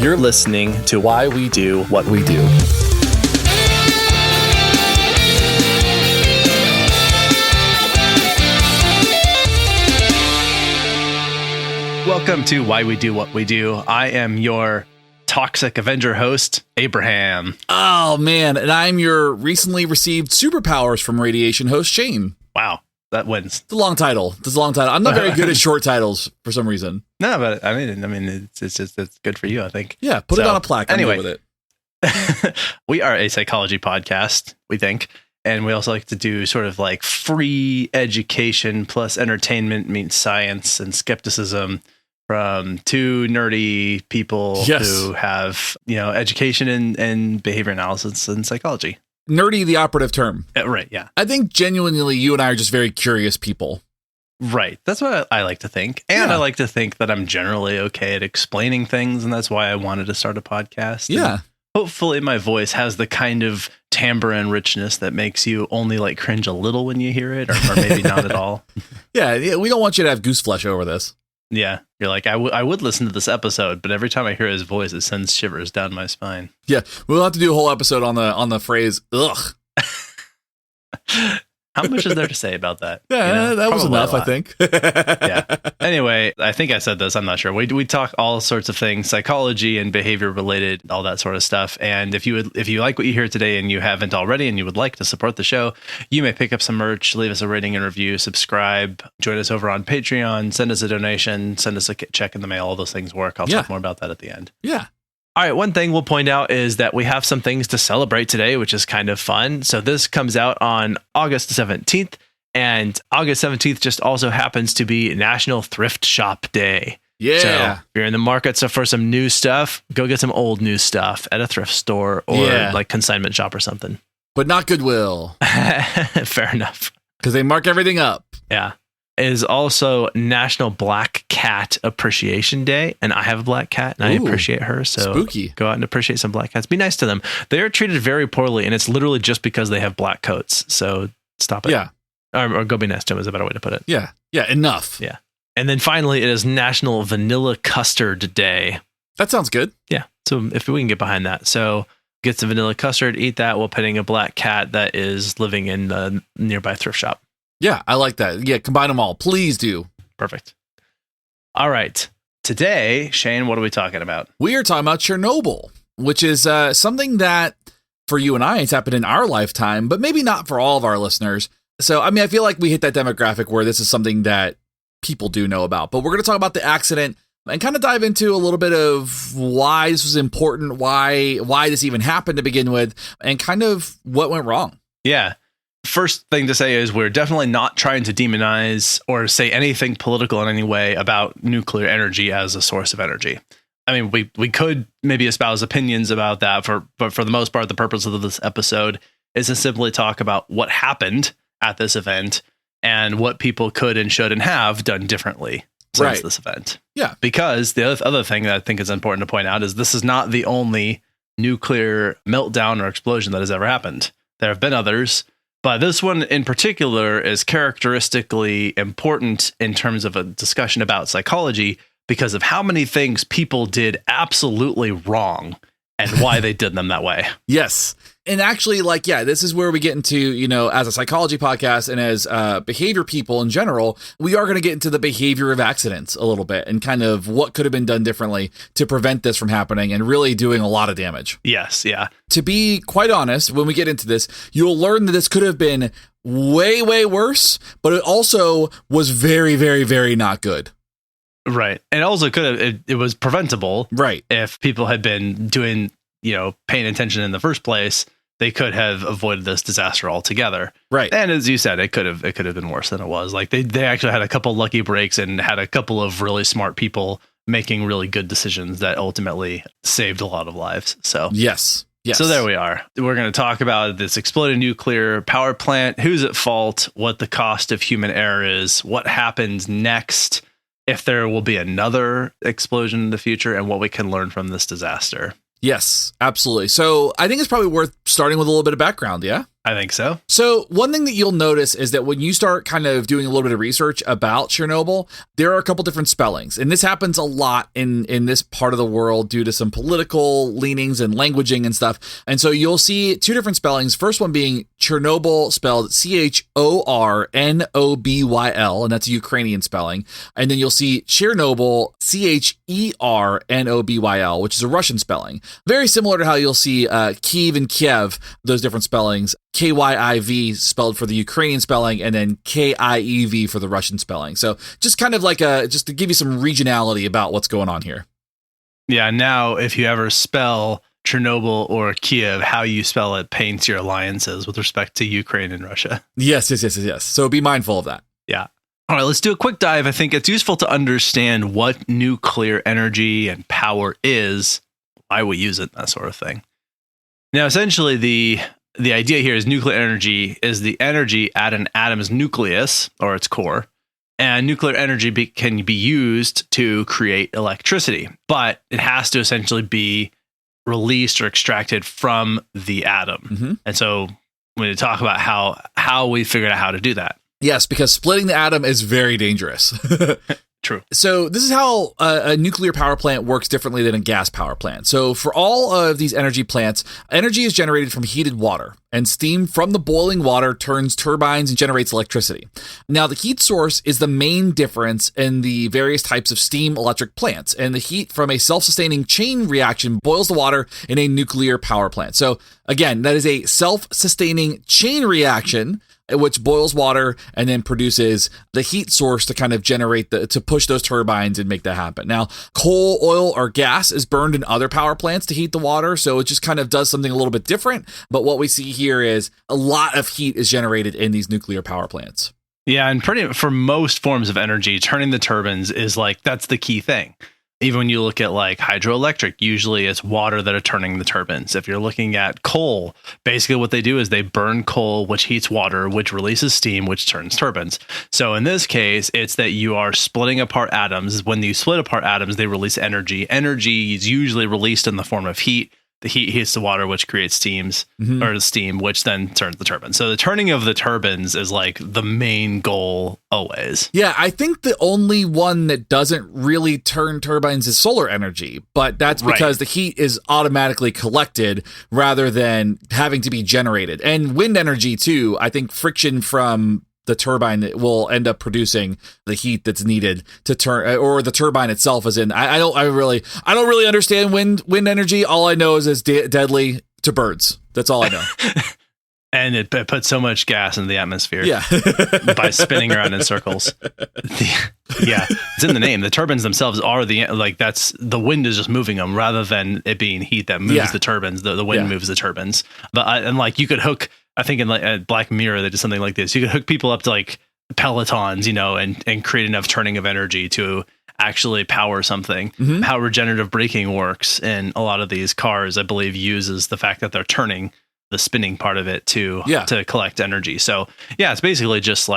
You're listening to Why We Do What We Do. Welcome to Why We Do What We Do. I am your Toxic Avenger host, Abraham. Oh, man. And I'm your recently received superpowers from radiation host, Shane. Wow. That wins. It's a long title. I'm not very good at short titles for some reason. No, but I mean, it's good for you, I think. Yeah, put it on a plaque. Anyway, with it. We are a psychology podcast, we think, and we also like to do sort of like free education plus entertainment meets science and skepticism from two nerdy people who have, education and behavior analysis and psychology. Nerdy, the operative term. Right, yeah. I think genuinely you and I are just very curious people. Right. That's what I like to think. And I like to think that I'm generally okay at explaining things, and that's why I wanted to start a podcast. Yeah. And hopefully my voice has the kind of timbre and richness that makes you only like cringe a little when you hear it, or maybe not at all. Yeah, we don't want you to have goose flesh over this. Yeah. You're like, I would listen to this episode, but every time I hear his voice, it sends shivers down my spine. Yeah. We'll have to do a whole episode on the phrase, ugh. How much is there to say about that? Yeah, that was enough, I think. Yeah. Anyway, I think I said this. I'm not sure. We talk all sorts of things, psychology and behavior related, all that sort of stuff. And if you like what you hear today and you haven't already and you would like to support the show, you may pick up some merch, leave us a rating and review, subscribe, join us over on Patreon, send us a donation, send us a check in the mail. All those things work. I'll talk more about that at the end. Yeah. All right, one thing we'll point out is that we have some things to celebrate today, which is kind of fun. So this comes out on August 17th, and August 17th just also happens to be National Thrift Shop Day. Yeah. So if you're in the market for some new stuff, go get some old new stuff at a thrift store or like consignment shop or something. But not Goodwill. Fair enough. Because they mark everything up. Yeah. It is also National Black Cat Appreciation Day, and I have a black cat, and I appreciate her. So spooky. Go out and appreciate some black cats. Be nice to them. They are treated very poorly, and it's literally just because they have black coats. So stop it. Yeah. Or go be nice to them is a better way to put it. Yeah. Yeah. Enough. Yeah. And then finally, it is National Vanilla Custard Day. That sounds good. Yeah. So if we can get behind that. So get some vanilla custard, eat that while petting a black cat that is living in the nearby thrift shop. Yeah, I like that. Yeah, combine them all. Please do. Perfect. All right. Today, Shane, what are we talking about? We are talking about Chernobyl, which is something that for you and I, it's happened in our lifetime, but maybe not for all of our listeners. So, I mean, I feel like we hit that demographic where this is something that people do know about. But we're going to talk about the accident and kind of dive into a little bit of why this was important, why this even happened to begin with, and kind of what went wrong. Yeah. First thing to say is we're definitely not trying to demonize or say anything political in any way about nuclear energy as a source of energy. I mean, we could maybe espouse opinions about that, but for the most part, the purpose of this episode is to simply talk about what happened at this event and what people could and should and have done differently since this event. Yeah. Because the other thing that I think is important to point out is this is not the only nuclear meltdown or explosion that has ever happened. There have been others. But this one in particular is characteristically important in terms of a discussion about psychology because of how many things people did absolutely wrong and why they did them that way. Yes. And actually, this is where we get into, as a psychology podcast and as behavior people in general, we are going to get into the behavior of accidents a little bit and kind of what could have been done differently to prevent this from happening and really doing a lot of damage. Yes, yeah. To be quite honest, when we get into this, you'll learn that this could have been way, way worse, but it also was very, very, very not good. Right. And also could have, it was preventable. Right. If people had been doing, paying attention in the first place, they could have avoided this disaster altogether. Right. And as you said, it could have been worse than it was. Like they actually had a couple lucky breaks and had a couple of really smart people making really good decisions that ultimately saved a lot of lives. So yes. So there we are. We're going to talk about this exploded nuclear power plant, who's at fault, what the cost of human error is, what happens next, if there will be another explosion in the future, and what we can learn from this disaster. Yes, absolutely. So I think it's probably worth starting with a little bit of background. Yeah, I think so. So one thing that you'll notice is that when you start kind of doing a little bit of research about Chernobyl, there are a couple different spellings. And this happens a lot in this part of the world due to some political leanings and languaging and stuff. And so you'll see two different spellings. First one being Chernobyl, spelled Chornobyl, and that's a Ukrainian spelling. And then you'll see Chernobyl, Chernobyl, which is a Russian spelling. Very similar to how you'll see Kyiv and Kiev, those different spellings. KYIV spelled for the Ukrainian spelling, and then KIEV for the Russian spelling. So just kind of like just to give you some regionality about what's going on here. Yeah, now if you ever spell Chernobyl or Kiev, how you spell it paints your alliances with respect to Ukraine and Russia. Yes. So be mindful of that. Yeah. All right, let's do a quick dive. I think it's useful to understand what nuclear energy and power is, why we use it, that sort of thing. Now, essentially, the idea here is nuclear energy is the energy at an atom's nucleus or its core. And nuclear energy can be used to create electricity, but it has to essentially be released or extracted from the atom. Mm-hmm. And so we need to talk about how we figured out how to do that. Yes, because splitting the atom is very dangerous. True. So this is how a nuclear power plant works differently than a gas power plant. So for all of these energy plants, energy is generated from heated water, and steam from the boiling water turns turbines and generates electricity. Now, the heat source is the main difference in the various types of steam electric plants, and the heat from a self-sustaining chain reaction boils the water in a nuclear power plant. So again, that is a self-sustaining chain reaction which boils water and then produces the heat source to kind of generate to push those turbines and make that happen. Now, coal, oil, or gas is burned in other power plants to heat the water, so it just kind of does something a little bit different. But what we see here is a lot of heat is generated in these nuclear power plants. Yeah, and for most forms of energy, turning the turbines is that's the key thing. Even when you look at hydroelectric, usually it's water that are turning the turbines. If you're looking at coal, basically what they do is they burn coal, which heats water, which releases steam, which turns turbines. So in this case, it's that you are splitting apart atoms. When you split apart atoms, they release energy. Energy is usually released in the form of heat. The heat heats the water, which creates steam, which then turns the turbine. So the turning of the turbines is the main goal always. Yeah, I think the only one that doesn't really turn turbines is solar energy, but that's because the heat is automatically collected rather than having to be generated. And wind energy too, I think friction from the turbine that will end up producing the heat that's needed to turn, or the turbine itself is in. I don't really understand wind energy. All I know is it's deadly to birds. That's all I know. And it puts so much gas in the atmosphere. Yeah. By spinning around in circles. It's in the name. The turbines themselves are that's the wind is just moving them rather than it being heat that moves the turbines. The wind moves the turbines. But you could hook, I think in Black Mirror, they did something like this. You could hook people up to pelotons, and create enough turning of energy to actually power something. Mm-hmm. How regenerative braking works in a lot of these cars, I believe, uses the fact that they're turning the spinning part of it to collect energy. So it's basically just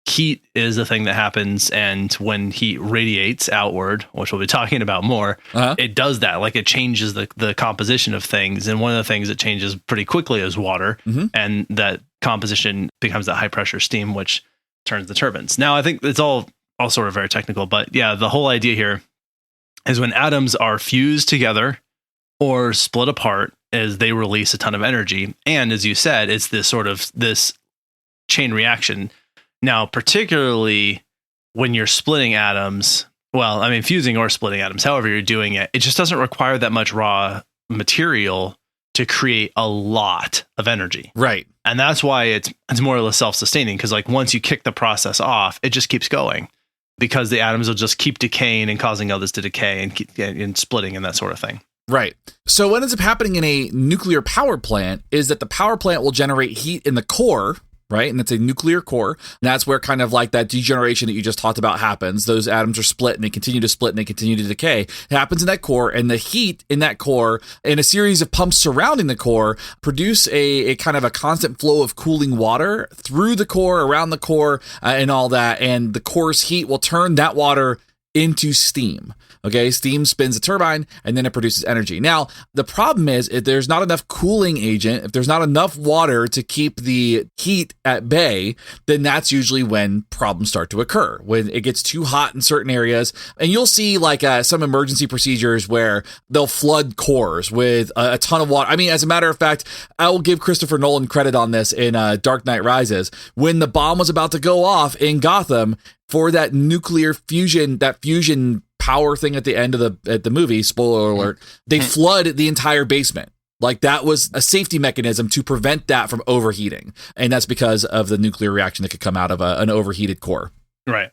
heat is the thing that happens, and when heat radiates outward, which we'll be talking about more, it does that. It changes the composition of things, and one of the things that changes pretty quickly is water, and that composition becomes that high pressure steam, which turns the turbines. Now, I think it's all sort of very technical, but the whole idea here is when atoms are fused together or split apart, is they release a ton of energy, and as you said, it's this chain reaction. Now, particularly when you're splitting atoms, fusing or splitting atoms, however you're doing it, it just doesn't require that much raw material to create a lot of energy. Right. And that's why it's more or less self-sustaining, because once you kick the process off, it just keeps going, because the atoms will just keep decaying and causing others to decay and keep and splitting and that sort of thing. Right. So what ends up happening in a nuclear power plant is that the power plant will generate heat in the core, right? And it's a nuclear core. And that's where kind of that degeneration that you just talked about happens. Those atoms are split and they continue to split and they continue to decay. It happens in that core, and the heat in that core and a series of pumps surrounding the core produce a kind of a constant flow of cooling water through the core, around the core, and all that. And the core's heat will turn that water into steam. Okay, steam spins a turbine and then it produces energy. Now, the problem is if there's not enough cooling agent, if there's not enough water to keep the heat at bay, then that's usually when problems start to occur, when it gets too hot in certain areas. And you'll see like some emergency procedures where they'll flood cores with a ton of water. I mean, as a matter of fact, I will give Christopher Nolan credit on this in Dark Knight Rises. When the bomb was about to go off in Gotham for that nuclear fusion, that fusion power thing at the end of the movie, spoiler alert, they flood the entire basement. Like that was a safety mechanism to prevent that from overheating. And that's because of the nuclear reaction that could come out of an overheated core. Right.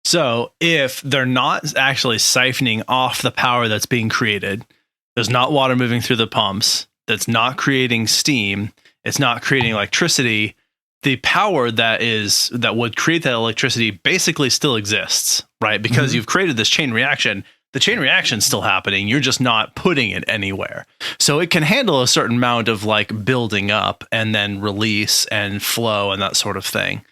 So if they're not actually siphoning off the power that's being created, there's not water moving through the pumps, that's not creating steam, it's not creating electricity, the power that would create that electricity basically still exists, right? Because you've created this chain reaction. The chain reaction's still happening. You're just not putting it anywhere. So it can handle a certain amount of building up and then release and flow and that sort of thing.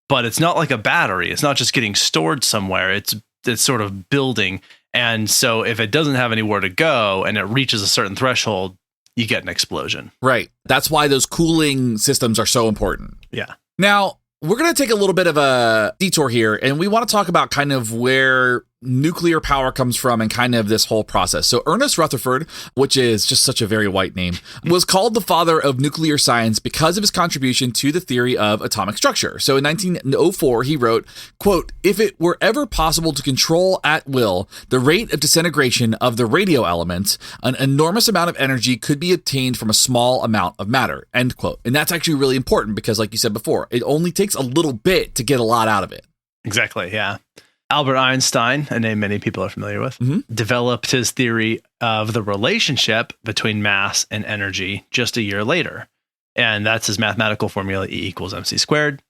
But it's not like a battery. It's not just getting stored somewhere. It's sort of building. And so if it doesn't have anywhere to go and it reaches a certain threshold, you get an explosion. Right. That's why those cooling systems are so important. Yeah. Now, we're going to take a little bit of a detour here, and we want to talk about kind of where nuclear power comes from and kind of this whole process. So Ernest Rutherford, which is just such a very white name, was called the father of nuclear science because of his contribution to the theory of atomic structure. So in 1904, he wrote, quote, "If it were ever possible to control at will the rate of disintegration of the radio elements, an enormous amount of energy could be obtained from a small amount of matter," end quote. And that's actually really important because, like you said before, it only takes a little bit to get a lot out of it. Exactly, yeah. Albert Einstein, a name many people are familiar with, developed his theory of the relationship between mass and energy just a year later. And that's his mathematical formula, E equals mc squared,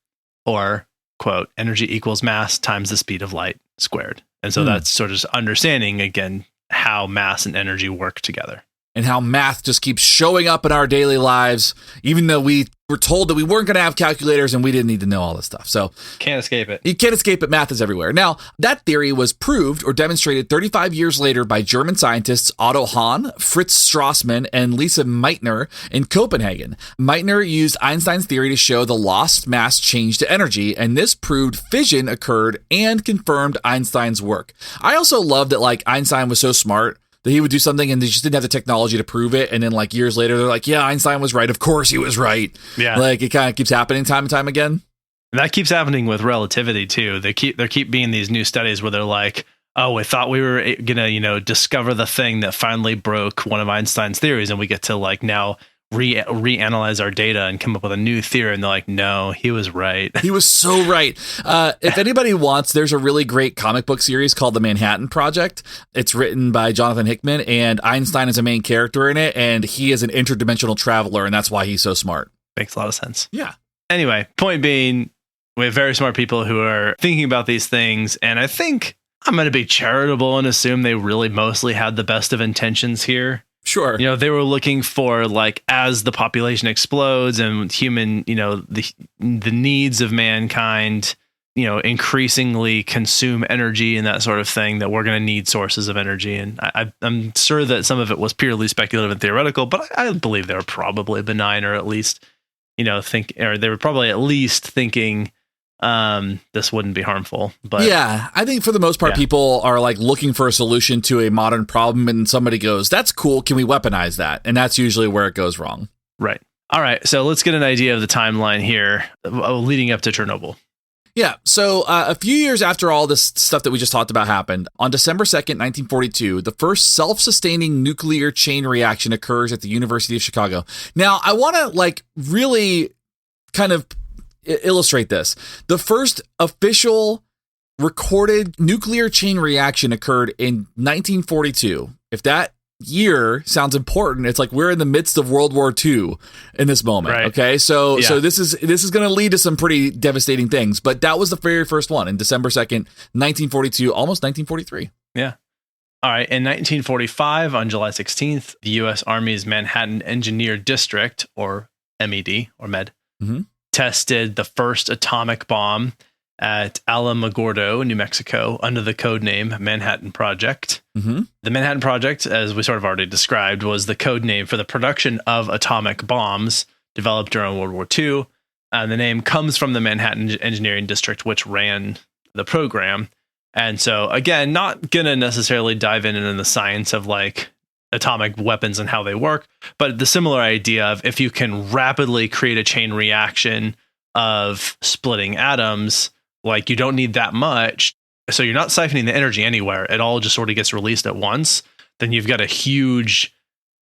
or, quote, energy equals mass times the speed of light squared. And so that's sort of just understanding, again, how mass and energy work together. And how math just keeps showing up in our daily lives, even though we were told that we weren't going to have calculators and we didn't need to know all this stuff. So can't escape it. You can't escape it. Math is everywhere. Now, that theory was proved or demonstrated 35 years later by German scientists Otto Hahn, Fritz Strassmann, and Lisa Meitner in Copenhagen. Meitner used Einstein's theory to show the lost mass change to energy, and this proved fission occurred and confirmed Einstein's work. I also love that Einstein was so smart that he would do something and they just didn't have the technology to prove it. And then years later, they're like, yeah, Einstein was right. Of course he was right. Yeah. It kind of keeps happening time and time again. And that keeps happening with relativity too. There keep being these new studies where they're like, oh, we thought we were going to, discover the thing that finally broke one of Einstein's theories. And we get to now reanalyze our data and come up with a new theory. And they're like, no, he was right. He was so right. If anybody wants, there's a really great comic book series called The Manhattan Project. It's written by Jonathan Hickman, and Einstein is a main character in it. And he is an interdimensional traveler. And that's why he's so smart. Makes a lot of sense. Yeah. Anyway, point being, we have very smart people who are thinking about these things. And I think I'm going to be charitable and assume they really mostly had the best of intentions here. Sure. They were looking for as the population explodes and human, the needs of mankind, increasingly consume energy and that sort of thing, that we're going to need sources of energy. And I'm sure that some of it was purely speculative and theoretical, but I believe they were probably benign, or at least, they were probably at least thinking this wouldn't be harmful. But yeah, I think for the most part, people are looking for a solution to a modern problem, and somebody goes, that's cool, can we weaponize that? And that's usually where it goes wrong. Right. All right, so let's get an idea of the timeline here leading up to Chernobyl. Yeah, so a few years after all this stuff that we just talked about happened, on December 2nd, 1942, the first self-sustaining nuclear chain reaction occurs at the University of Chicago. Now, I want to really kind of illustrate this. The first official recorded nuclear chain reaction occurred in 1942. If that year sounds important, it's we're in the midst of World War II in this moment. Right. Okay, so this is going to lead to some pretty devastating things. But that was the very first one in December 2nd, 1942, almost 1943. Yeah. All right. In 1945, on July 16th, the U.S. Army's Manhattan Engineer District, or MED, or MED, tested the first atomic bomb at Alamogordo, New Mexico, under the code name Manhattan Project. Mm-hmm. The Manhattan Project, as we sort of already described, was the code name for the production of atomic bombs developed during World War II. And the name comes from the Manhattan Engineering District, which ran the program. And so, again, not going to necessarily dive in the science of like atomic weapons and how they work, but the similar idea of if you can rapidly create a chain reaction of splitting atoms, like you don't need that much. So you're not siphoning the energy anywhere. It all just sort of gets released at once. Then you've got a huge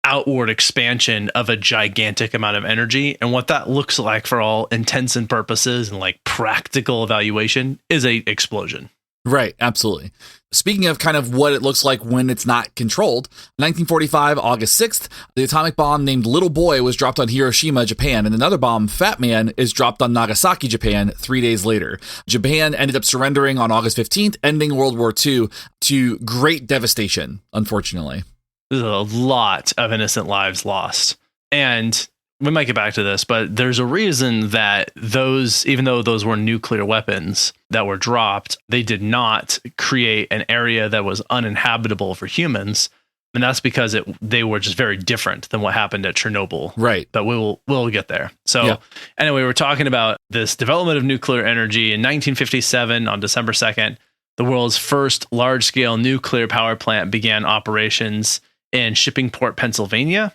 outward expansion of a gigantic amount of energy. And what that looks like for all intents and purposes and like practical evaluation is a explosion. Right, absolutely. Speaking of kind of what it looks like when it's not controlled, 1945, August 6th, the atomic bomb named Little Boy was dropped on Hiroshima, Japan, and another bomb, Fat Man, is dropped on Nagasaki, Japan, 3 days later. Japan ended up surrendering on August 15th, ending World War II to great devastation, unfortunately. There's a lot of innocent lives lost. And we might get back to this, but there's a reason that those, even though those were nuclear weapons that were dropped, they did not create an area that was uninhabitable for humans. And that's because they were just very different than what happened at Chernobyl. Right. But we'll get there. So Anyway, we're talking about this development of nuclear energy in 1957 on December 2nd. The world's first large-scale nuclear power plant began operations in Shippingport, Pennsylvania.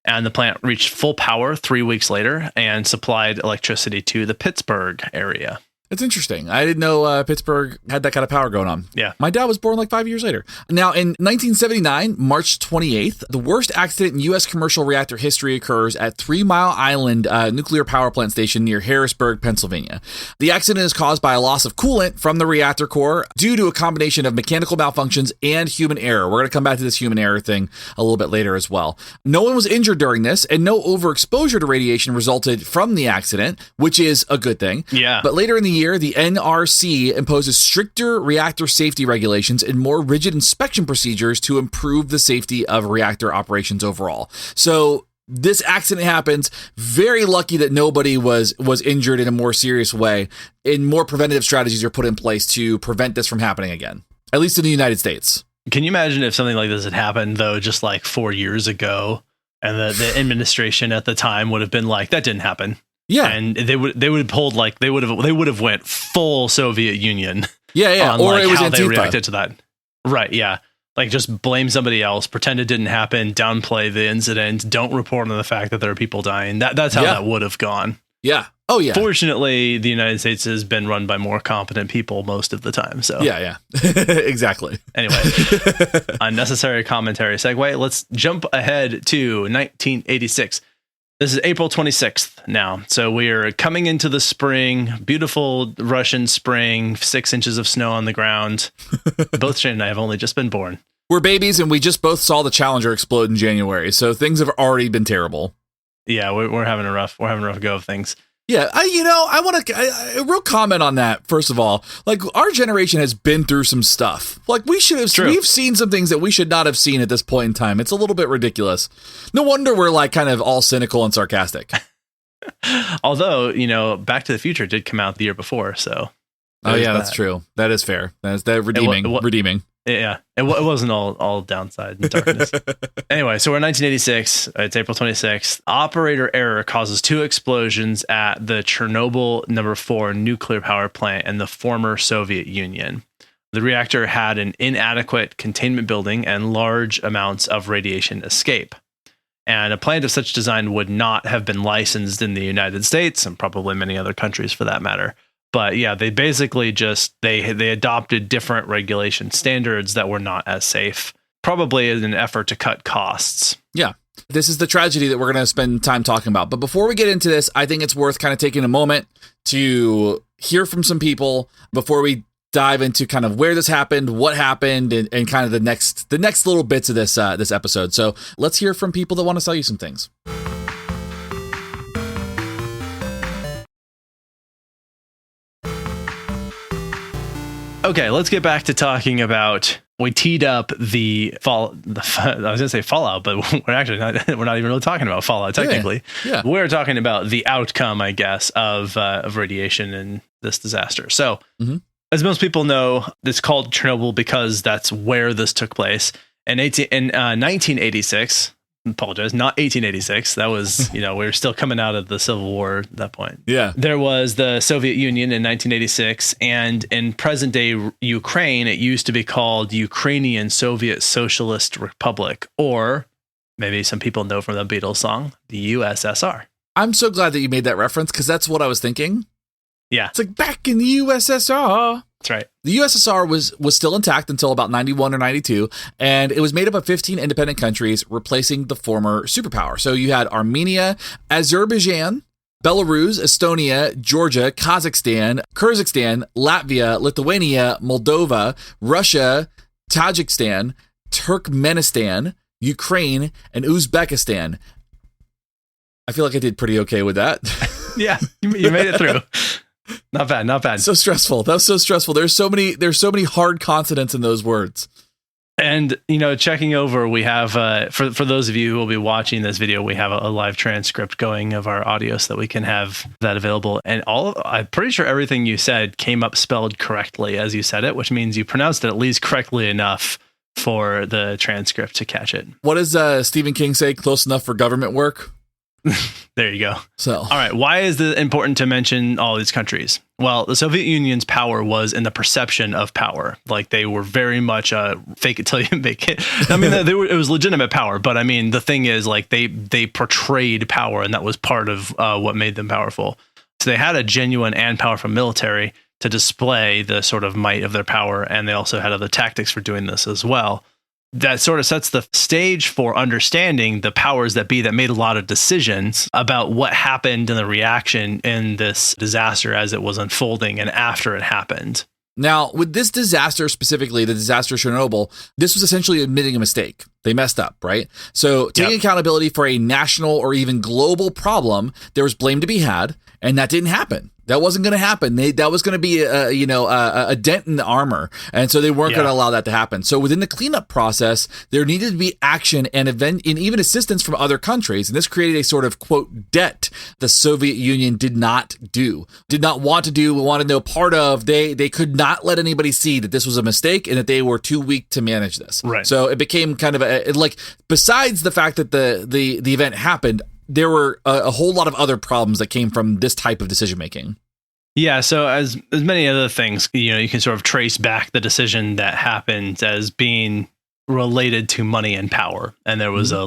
And the plant reached full power 3 weeks later and supplied electricity to the Pittsburgh area. It's interesting. I didn't know Pittsburgh had that kind of power going on. Yeah. My dad was born like 5 years later. Now, in 1979, March 28th, the worst accident in U.S. commercial reactor history occurs at 3 Mile Island nuclear power plant station near Harrisburg, Pennsylvania. The accident is caused by a loss of coolant from the reactor core due to a combination of mechanical malfunctions and human error. We're going to come back to this human error thing a little bit later as well. No one was injured during this, and no overexposure to radiation resulted from the accident, which is a good thing. Yeah. But later in the year, the NRC imposes stricter reactor safety regulations and more rigid inspection procedures to improve the safety of reactor operations overall. So this accident happens. Very lucky that nobody was injured in a more serious way, and more preventative strategies are put in place to prevent this from happening again, at least in the United States. Can you imagine if something like this had happened, though, just like 4 years ago, and the administration at the time would have been like, that didn't happen. Yeah, and they would have pulled like they would have went full Soviet Union. Yeah, on, or like, it was how Antifa. they reacted to that. Right, yeah, like just blame somebody else, pretend it didn't happen, downplay the incident, don't report on the fact that there are people dying. That's how that would have gone. Yeah. Oh yeah. Fortunately, the United States has been run by more competent people most of the time. So yeah, exactly. Anyway, unnecessary commentary segue. Let's jump ahead to 1986. This is April 26th now. So we're coming into the spring, beautiful Russian spring, 6 inches of snow on the ground. Both Shane and I have only just been born. We're babies, and we just both saw the Challenger explode in January. So things have already been terrible. Yeah, we're having a rough go of things. Yeah, I want to a real comment on that. First of all, like our generation has been through some stuff. Like we've seen some things that we should not have seen at this point in time. It's a little bit ridiculous. No wonder we're like kind of all cynical and sarcastic. Although, Back to the Future did come out the year before, so. Oh yeah, that's true. That is fair. That's redeeming. Yeah, it wasn't all downside and darkness. Anyway, so we're in 1986. It's April 26th. Operator error causes 2 explosions at the Chernobyl No. 4 nuclear power plant in the former Soviet Union. The reactor had an inadequate containment building and large amounts of radiation escape. And a plant of such design would not have been licensed in the United States and probably many other countries for that matter. But yeah, they basically just they adopted different regulation standards that were not as safe, probably in an effort to cut costs. Yeah, this is the tragedy that we're going to spend time talking about. But before we get into this, I think it's worth kind of taking a moment to hear from some people before we dive into kind of where this happened, what happened, and kind of the next little bits of this episode. So let's hear from people that want to sell you some things. Okay, let's get back to talking about. We teed up I was going to say Fallout, but we're actually not. We're not even really talking about Fallout technically. Yeah. We're talking about the outcome, I guess, of radiation in this disaster. So, as most people know, it's called Chernobyl because that's where this took place. In 1986. Apologize, not 1886. That was, we were still coming out of the Civil War at that point. Yeah. There was the Soviet Union in 1986, and in present day Ukraine, it used to be called Ukrainian Soviet Socialist Republic, or maybe some people know from the Beatles song, the USSR. I'm so glad that you made that reference because that's what I was thinking. Yeah. It's like back in the USSR. That's right. The USSR was still intact until about 91 or 92, and it was made up of 15 independent countries replacing the former superpower. So you had Armenia, Azerbaijan, Belarus, Estonia, Georgia, Kazakhstan, Kyrgyzstan, Latvia, Lithuania, Moldova, Russia, Tajikistan, Turkmenistan, Ukraine, and Uzbekistan. I feel like I did pretty okay with that. Yeah, you made it through. Not bad, not bad. So stressful. That was so stressful. There's so many hard consonants in those words. And, checking over, we have, for those of you who will be watching this video, we have a live transcript going of our audio so that we can have that available. And I'm pretty sure everything you said came up spelled correctly as you said it, which means you pronounced it at least correctly enough for the transcript to catch it. What does Stephen King say? Close enough for government work? There you go. So, all right. Why is it important to mention all these countries? Well, the Soviet Union's power was in the perception of power. Like they were very much fake it till you make it. I mean, it was legitimate power, but I mean, the thing is, like they portrayed power, and that was part of what made them powerful. So they had a genuine and powerful military to display the sort of might of their power, and they also had other tactics for doing this as well. That sort of sets the stage for understanding the powers that be that made a lot of decisions about what happened in the reaction in this disaster as it was unfolding and after it happened. Now, with this disaster specifically, the disaster of Chernobyl, this was essentially admitting a mistake. They messed up, right? So taking accountability for a national or even global problem, there was blame to be had, and that didn't happen. That wasn't going to happen. That was going to be a dent in the armor, and so they weren't going to allow that to happen. So within the cleanup process, there needed to be action and even assistance from other countries, and this created a sort of quote debt the Soviet Union did not want to do, wanted no part of. They could not let anybody see that this was a mistake and that they were too weak to manage this. Right. So it became kind of besides the fact that the event happened, there were a whole lot of other problems that came from this type of decision making. Yeah, so as many other things, you can sort of trace back the decision that happened as being related to money and power. And there was a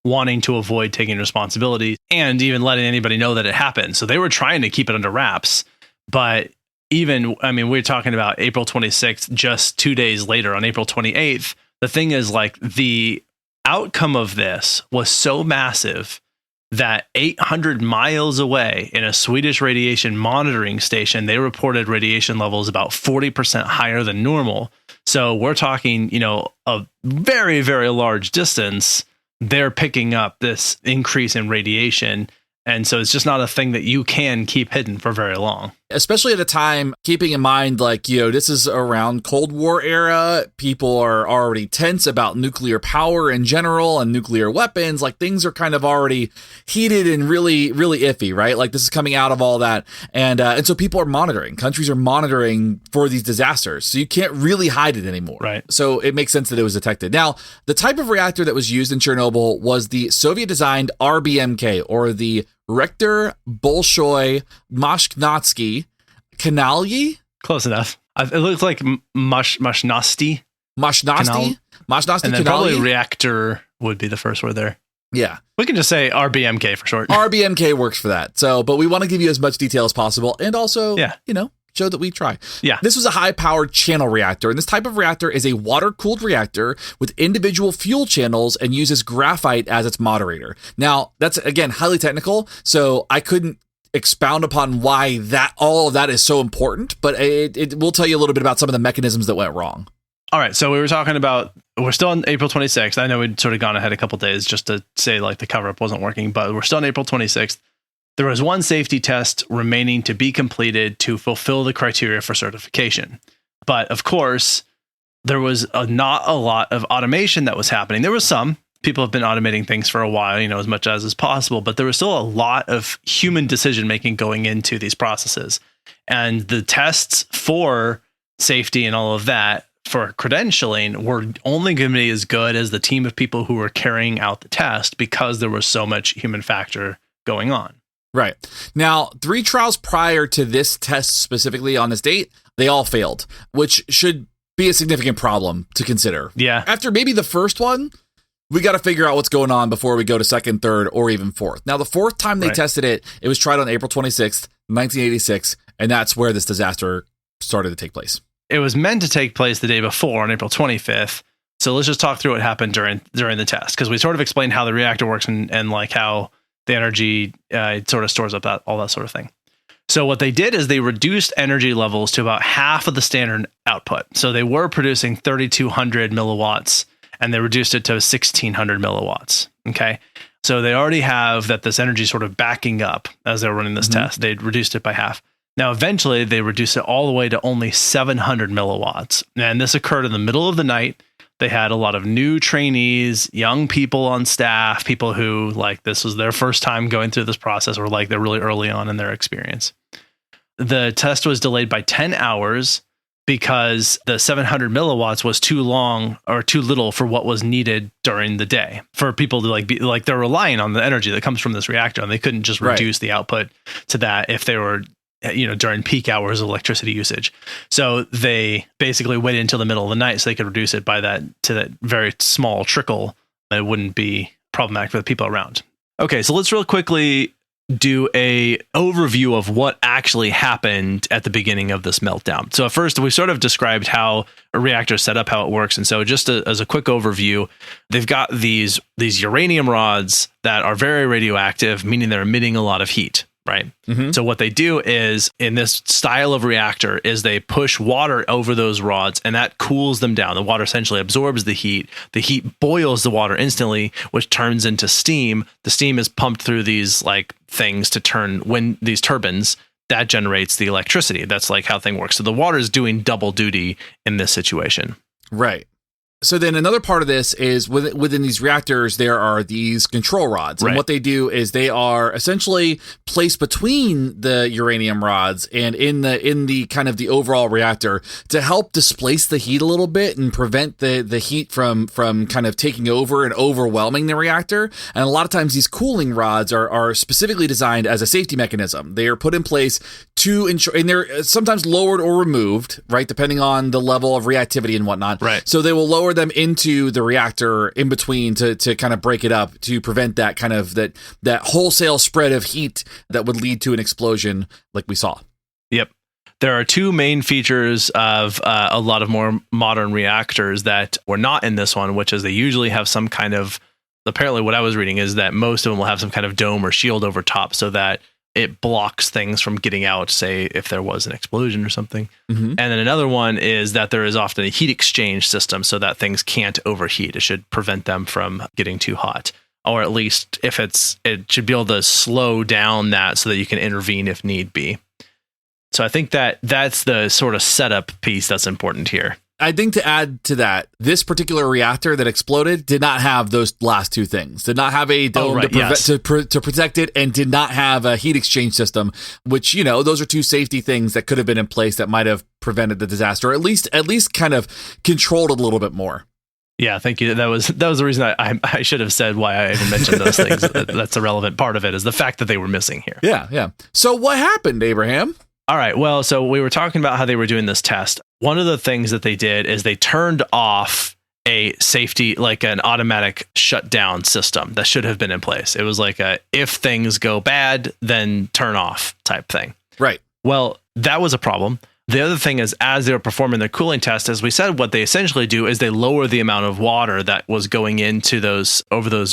wanting to avoid taking responsibility and even letting anybody know that it happened. So they were trying to keep it under wraps. But we're talking about April 26th, just 2 days later on April 28th. The thing is, the outcome of this was so massive that 800 miles away in a Swedish radiation monitoring station, they reported radiation levels about 40% higher than normal. So we're talking, a very, very large distance. They're picking up this increase in radiation. And so it's just not a thing that you can keep hidden for very long. Especially at a time, keeping in mind, this is around Cold War era. People are already tense about nuclear power in general and nuclear weapons. Things are kind of already heated and really, really iffy, right? This is coming out of all that. And so people are monitoring. Countries are monitoring for these disasters. So you can't really hide it anymore. Right. So it makes sense that it was detected. Now, the type of reactor that was used in Chernobyl was the Soviet-designed RBMK, or the Reaktor Bolshoi Mashnatsky Kanalyi. Close enough. It looks like Mashnosti. Mashnosti and then probably reactor would be the first word there. Yeah. We can just say RBMK for short. RBMK works for that. So, but we want to give you as much detail as possible and also, show that we try. Yeah. This was a high-powered channel reactor, and this type of reactor is a water-cooled reactor with individual fuel channels and uses graphite as its moderator. Now, that's, again, highly technical, so I couldn't expound upon why all of that is so important, but it will tell you a little bit about some of the mechanisms that went wrong. All right, so we were talking about, we're still on April 26th. I know we'd sort of gone ahead a couple days just to say the cover-up wasn't working, but we're still on April 26th. There was one safety test remaining to be completed to fulfill the criteria for certification. But of course, there was not a lot of automation that was happening. There was some. People have been automating things for a while, as much as is possible, but there was still a lot of human decision making going into these processes. And the tests for safety and all of that for credentialing were only going to be as good as the team of people who were carrying out the test, because there was so much human factor going on. Right. Now, 3 trials prior to this test specifically on this date, they all failed, which should be a significant problem to consider. Yeah. After maybe the first one, we got to figure out what's going on before we go to second, third, or even fourth. Now, the fourth time they tested it, it was tried on April 26th, 1986, and that's where this disaster started to take place. It was meant to take place the day before on April 25th. So let's just talk through what happened during the test, because we sort of explained how the reactor works and like how the energy it sort of stores up all that sort of thing. So what they did is they reduced energy levels to about half of the standard output. So they were producing 3,200 milliwatts, and they reduced it to 1,600 milliwatts. Okay. So they already have this energy sort of backing up as they were running this test. They reduced it by half. Now, eventually they reduced it all the way to only 700 milliwatts. And this occurred in the middle of the night. They had a lot of new trainees, young people on staff, people who this was their first time going through this process, or they're really early on in their experience. The test was delayed by 10 hours. Because the 700 milliwatts was too long or too little for what was needed during the day for people to they're relying on the energy that comes from this reactor, and they couldn't just reduce the output to that if they were, during peak hours of electricity usage. So they basically waited until the middle of the night so they could reduce it by that very small trickle. It wouldn't be problematic for the people around. Okay, so let's real quickly do a overview of what actually happened at the beginning of this meltdown. So at first, we sort of described how a reactor is set up, how it works. And so just as a quick overview, they've got these uranium rods that are very radioactive, meaning they're emitting a lot of heat. Right. So what they do is, in this style of reactor, is they push water over those rods, and that cools them down. The water essentially absorbs the heat. The heat boils the water instantly, which turns into steam. The steam is pumped through these things to turn these turbines that generates the electricity. That's how the thing works. So the water is doing double duty in this situation. Right. So then another part of this is within these reactors, there are these control rods. And what they do is they are essentially placed between the uranium rods and in the kind of the overall reactor to help displace the heat a little bit and prevent the heat from kind of taking over and overwhelming the reactor. And a lot of times these cooling rods are specifically designed as a safety mechanism. They are put in place to ensure, and they're sometimes lowered or removed, right, depending on the level of reactivity and whatnot. Right. So they will lower them into the reactor in between to kind of break it up, to prevent that kind of that wholesale spread of heat that would lead to an explosion like we saw. Yep. There are 2 main features of a lot of more modern reactors that were not in this one, which is they usually have some kind of, apparently what I was reading is that most of them will have some kind of dome or shield over top so that it blocks things from getting out, say, if there was an explosion or something. And then another one is that there is often a heat exchange system so that things can't overheat. It should prevent them from getting too hot. Or at least if it should be able to slow down that so that you can intervene if need be. So I think that's the sort of setup piece that's important here. I think to add to that, this particular reactor that exploded did not have those last 2 things. Did not have a dome to protect it, and did not have a heat exchange system, which, those are 2 safety things that could have been in place that might have prevented the disaster, or at least kind of controlled it a little bit more. Yeah, thank you. That was the reason I should have said why I even mentioned those things. That's a relevant part of it, is the fact that they were missing here. Yeah. So what happened, Abraham? All right. Well, so we were talking about how they were doing this test. One of the things that they did is they turned off a safety, an automatic shutdown system that should have been in place. It was if things go bad, then turn off type thing. Right. Well, that was a problem. The other thing is, as they were performing their cooling test, as we said, what they essentially do is they lower the amount of water that was going into those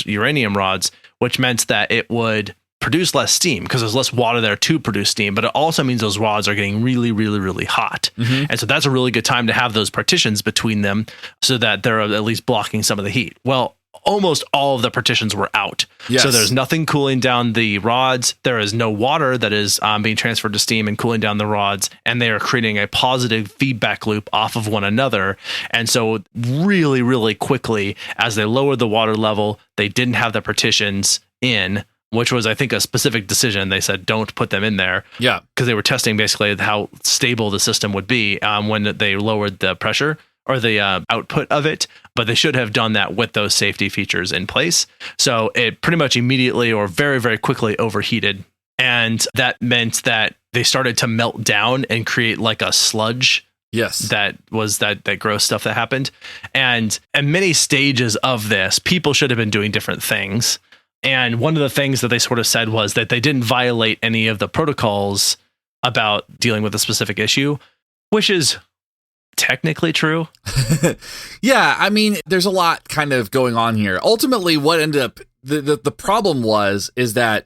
uranium rods, which meant that it would produce less steam because there's less water there to produce steam, but it also means those rods are getting really, really, really hot. And so that's a really good time to have those partitions between them so that they're at least blocking some of the heat. Well, almost all of the partitions were out. Yes. So there's nothing cooling down the rods. There is no water that is being transferred to steam and cooling down the rods. And they are creating a positive feedback loop off of one another. And so really, really quickly, as they lowered the water level, they didn't have the partitions in, which was, I think, a specific decision. They said, don't put them in there. Yeah. Because they were testing basically how stable the system would be when they lowered the pressure or the output of it. But they should have done that with those safety features in place. So it pretty much immediately or very, very quickly overheated. And that meant that they started to melt down and create like a sludge. Yes. That was that gross stuff that happened. And at many stages of this, people should have been doing different things. And one of the things that they sort of said was that they didn't violate any of the protocols about dealing with a specific issue, which is technically true. Yeah, I mean, there's a lot kind of going on here. Ultimately, what ended up the problem is that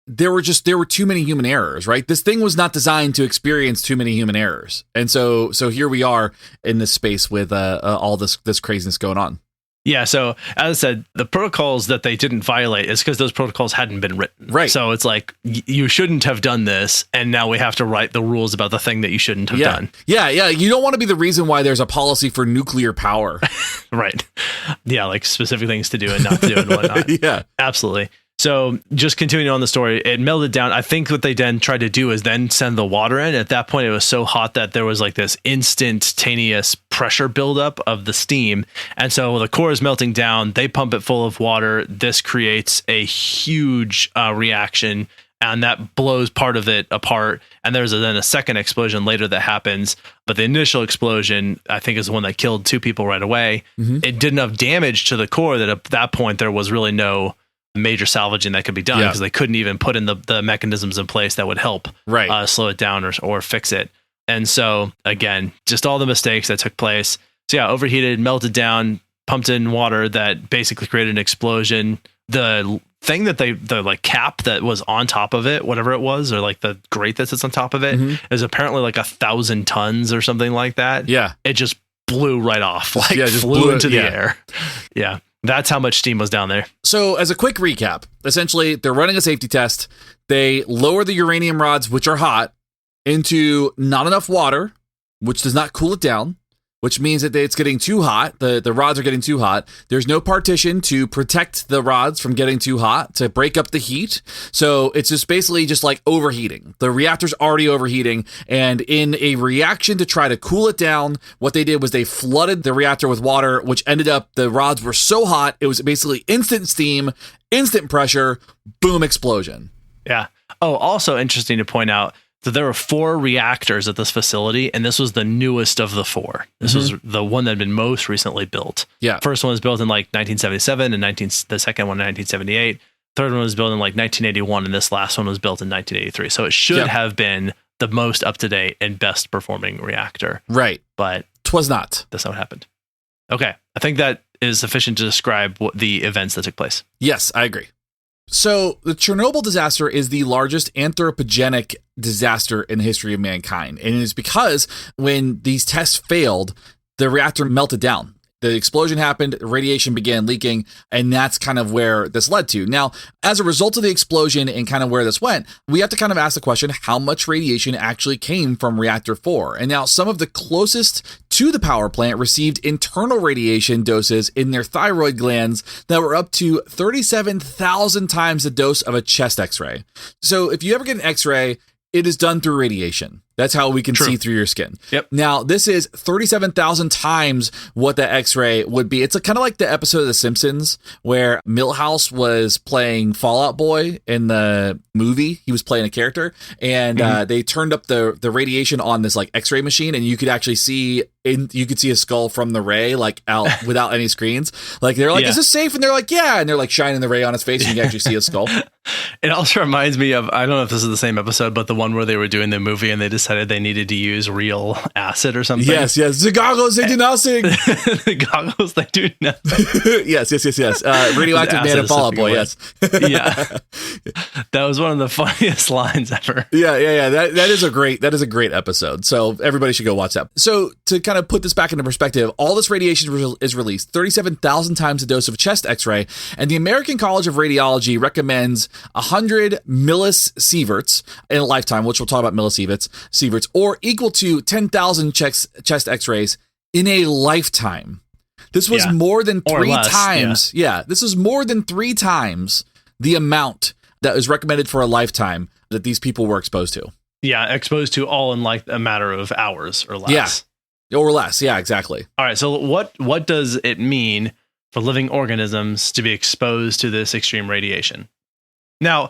there were too many human errors, right? This thing was not designed to experience too many human errors. And so here we are in this space with all this craziness going on. Yeah, so as I said, the protocols that they didn't violate is because those protocols hadn't been written. Right. So it's like, you shouldn't have done this, and now we have to write the rules about the thing that you shouldn't have done. Yeah. You don't want to be the reason why there's a policy for nuclear power. Right. Yeah, like specific things to do and not to do and whatnot. Yeah. Absolutely. So just continuing on the story, it melted down. I think what they then tried to do is then send the water in. At that point, it was so hot that there was like this instantaneous pressure buildup of the steam. And so the core is melting down. They pump it full of water. This creates a huge reaction, and that blows part of it apart. And there's then a second explosion later that happens. But the initial explosion, I think, is the one that killed 2 people right away. Mm-hmm. It did enough damage to the core that at that point there was really no major salvaging that could be done, because they couldn't even put in the mechanisms in place that would help slow it down or fix it. And so again, just all the mistakes that took place. So yeah, overheated, melted down, pumped in water that basically created an explosion. The thing that the like cap that was on top of it, whatever it was, or like the grate that sits on top of it, is apparently like 1,000 tons or something like that. Yeah. It just blew right off, like just flew into the air. Yeah. That's how much steam was down there. So as a quick recap, essentially they're running a safety test. They lower the uranium rods, which are hot, into not enough water, which does not cool it down, which means that it's getting too hot. The rods are getting too hot. There's no partition to protect the rods from getting too hot, to break up the heat. So it's just basically just like overheating. The reactor's already overheating. And in a reaction to try to cool it down, what they did was they flooded the reactor with water, which ended up, the rods were so hot, it was basically instant steam, instant pressure, boom, explosion. Yeah. Oh, also interesting to point out, so there were 4 reactors at this facility, and this was the newest of the 4. This was the one that had been most recently built. Yeah. First one was built in like 1977, and the second one in 1978. Third one was built in like 1981, and this last one was built in 1983. So it should have been the most up-to-date and best performing reactor. Right. But 'twas not. That's not what happened. Okay. I think that is sufficient to describe what the events that took place. Yes, I agree. So the Chernobyl disaster is the largest anthropogenic disaster in the history of mankind. And it is because when these tests failed, the reactor melted down. The explosion happened, radiation began leaking, and that's kind of where this led to. Now, as a result of the explosion and kind of where this went, we have to kind of ask the question, how much radiation actually came from reactor 4? And now some of the closest to the power plant received internal radiation doses in their thyroid glands that were up to 37,000 times the dose of a chest x-ray. So if you ever get an x-ray, it is done through radiation. That's how we can see through your skin. Yep. Now, this is 37,000 times what the x-ray would be. It's kind of like the episode of The Simpsons where Milhouse was playing Fall Out Boy in the movie. He was playing a character, and they turned up the radiation on this like x-ray machine, and you could actually see a skull from the ray, like out without any screens. Like they're like, is this safe? And they're like, yeah. And they're like shining the ray on his face, and you can actually see a skull. It also reminds me of, I don't know if this is the same episode, but the one where they were doing the movie and they decided they needed to use real acid or something. Yes. The goggles, they do nothing. The goggles, they do nothing. Yes. Radioactive Man and Fall Out Boy, yes. Yeah. That was one of the funniest lines ever. Yeah. That is a great episode. So everybody should go watch that. So to kind kind of put this back into perspective, all this radiation is released 37,000 times the dose of a chest x-ray, and the American College of Radiology recommends 100 millisieverts in a lifetime, which we'll talk about millisieverts, or equal to 10,000 chest x-rays in a lifetime. This was more than three times. Yeah, this is more than 3 times the amount that was recommended for a lifetime that these people were exposed to. Yeah, exposed to all in like a matter of hours or less. Yeah, or less. Yeah, exactly. All right. So what does it mean for living organisms to be exposed to this extreme radiation? Now,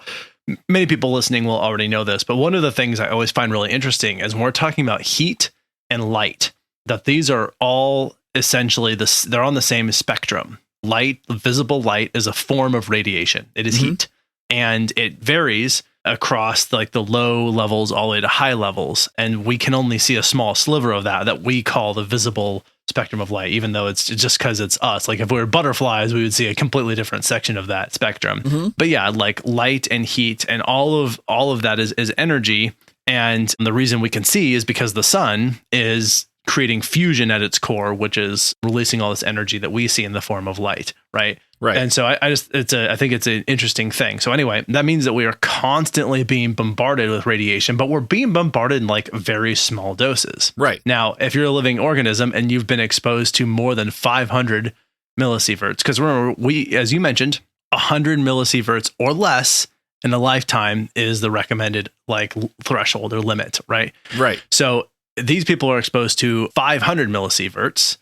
many people listening will already know this, but one of the things I always find really interesting is when we're talking about heat and light, that these are all essentially they're on the same spectrum. Light, visible light, is a form of radiation. It is heat, and it varies across like the low levels all the way to high levels, and we can only see a small sliver of that we call the visible spectrum of light, even though it's just because it's us. Like if we were butterflies, we would see a completely different section of that spectrum. But yeah, like light and heat and all of that is energy, and the reason we can see is because the sun is creating fusion at its core, which is releasing all this energy that we see in the form of light, right? Right. And so I think it's an interesting thing. So anyway, that means that we are constantly being bombarded with radiation, but we're being bombarded in like very small doses. Right. Now, if you're a living organism and you've been exposed to more than 500 millisieverts, because remember, as you mentioned, 100 millisieverts or less in a lifetime is the recommended like threshold or limit, right? Right. So these people are exposed to 500 millisieverts.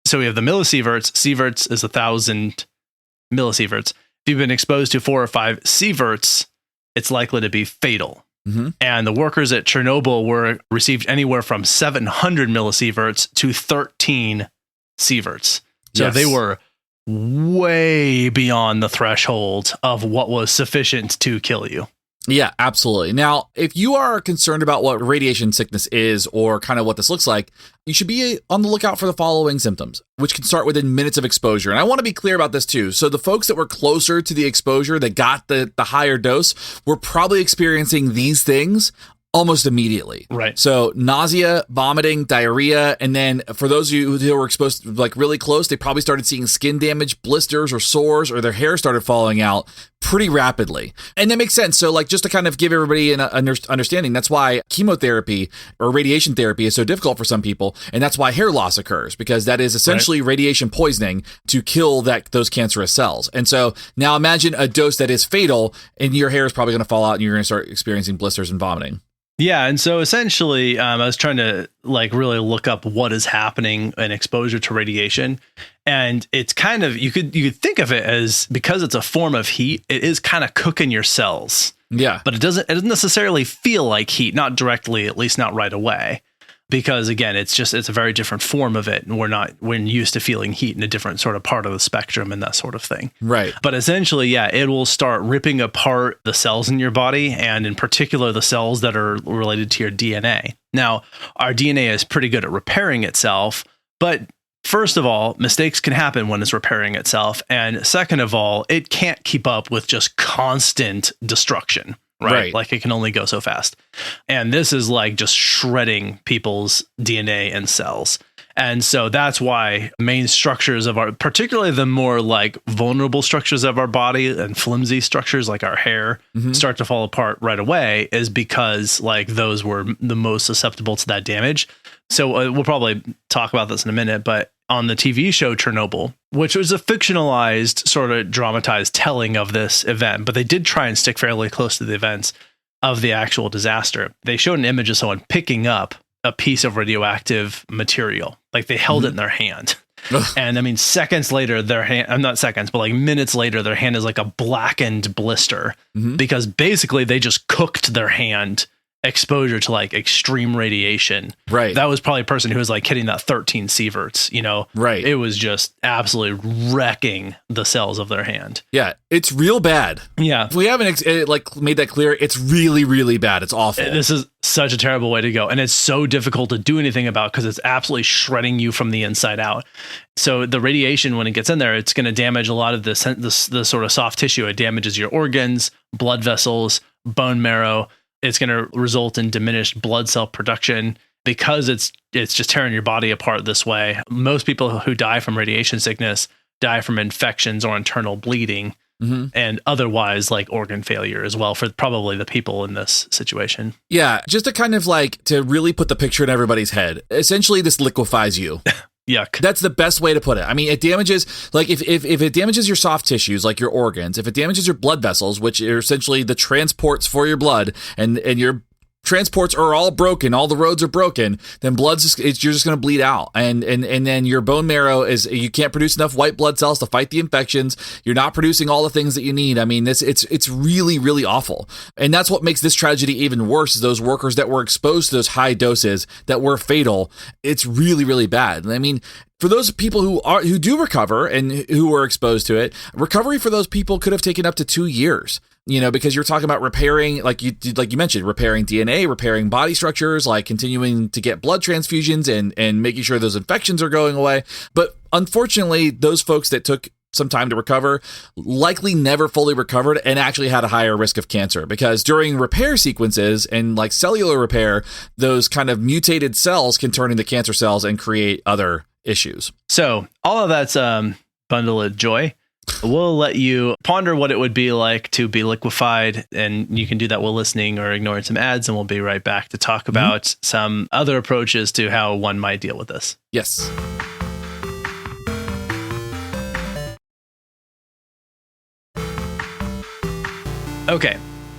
So we have the millisieverts. Sieverts is 1,000 millisieverts. If you've been exposed to 4 or 5 sieverts, it's likely to be fatal. And the workers at Chernobyl received anywhere from 700 millisieverts to 13 sieverts. So they were way beyond the threshold of what was sufficient to kill you. Yeah, absolutely. Now, if you are concerned about what radiation sickness is or kind of what this looks like, you should be on the lookout for the following symptoms, which can start within minutes of exposure. And I want to be clear about this too. So the folks that were closer to the exposure that got the higher dose were probably experiencing these things almost immediately. Right. So nausea, vomiting, diarrhea. And then for those of you who were exposed to like really close, they probably started seeing skin damage, blisters or sores, or their hair started falling out pretty rapidly. And that makes sense. So like just to kind of give everybody an understanding, that's why chemotherapy or radiation therapy is so difficult for some people. And that's why hair loss occurs, because that is essentially radiation poisoning to kill those cancerous cells. And so now imagine a dose that is fatal and your hair is probably going to fall out and you're going to start experiencing blisters and vomiting. Yeah, and so essentially, I was trying to like really look up what is happening in exposure to radiation, and it's kind of you could think of it as, because it's a form of heat, it is kind of cooking your cells. Yeah, but it doesn't necessarily feel like heat, not directly, at least not right away, because again, it's a very different form of it, and we're used to feeling heat in a different sort of part of the spectrum and that sort of thing. Right. But essentially, yeah, it will start ripping apart the cells in your body, and in particular, the cells that are related to your DNA. Now, our DNA is pretty good at repairing itself, but first of all, mistakes can happen when it's repairing itself. And second of all, it can't keep up with just constant destruction. Right. Like it can only go so fast. And this is like just shredding people's DNA and cells. And so that's why main structures particularly the more like vulnerable structures of our body and flimsy structures like our hair start to fall apart right away, is because like those were the most susceptible to that damage. So we'll probably talk about this in a minute, but on the TV show Chernobyl, which was a fictionalized sort of dramatized telling of this event, but they did try and stick fairly close to the events of the actual disaster. They showed an image of someone picking up a piece of radioactive material. Like they held it in their hand. And I mean, seconds later, their hand, not seconds, but like minutes later, their hand is like a blackened blister because basically they just cooked their hand. Exposure to like extreme radiation. Right. That was probably a person who was like hitting that 13 sieverts, you know? Right. It was just absolutely wrecking the cells of their hand. Yeah. It's real bad. Yeah. If we haven't made that clear, it's really, really bad. It's awful. This is such a terrible way to go. And it's so difficult to do anything about because it's absolutely shredding you from the inside out. So the radiation, when it gets in there, it's going to damage a lot of the sort of soft tissue. It damages your organs, blood vessels, bone marrow. It's going to result in diminished blood cell production. because it's just tearing your body apart this way. Most people who die from radiation sickness die from infections or internal bleeding, and otherwise like organ failure as well for probably the people in this situation. Yeah, just to kind of like to really put the picture in everybody's head. Essentially, this liquefies you. Yuck. That's the best way to put it. I mean, it damages, like if it damages your soft tissues, like your organs, if it damages your blood vessels, which are essentially the transports for your blood, and your transports are all broken, all the roads are broken, then you're just going to bleed out. And then your bone marrow you can't produce enough white blood cells to fight the infections. You're not producing all the things that you need. I mean, it's really, really awful. And that's what makes this tragedy even worse, is those workers that were exposed to those high doses that were fatal. It's really, really bad. I mean, for those people who do recover and who were exposed to it, recovery for those people could have taken up to 2 years. Because you're talking about repairing, like you mentioned, repairing DNA, repairing body structures, like continuing to get blood transfusions and making sure those infections are going away. But unfortunately, those folks that took some time to recover likely never fully recovered and actually had a higher risk of cancer, because during repair sequences and like cellular repair, those kind of mutated cells can turn into cancer cells and create other issues. So all of that's bundle of joy. We'll let you ponder what it would be like to be liquefied, and you can do that while listening or ignoring some ads, and we'll be right back to talk about some other approaches to how one might deal with this. Yes. Okay,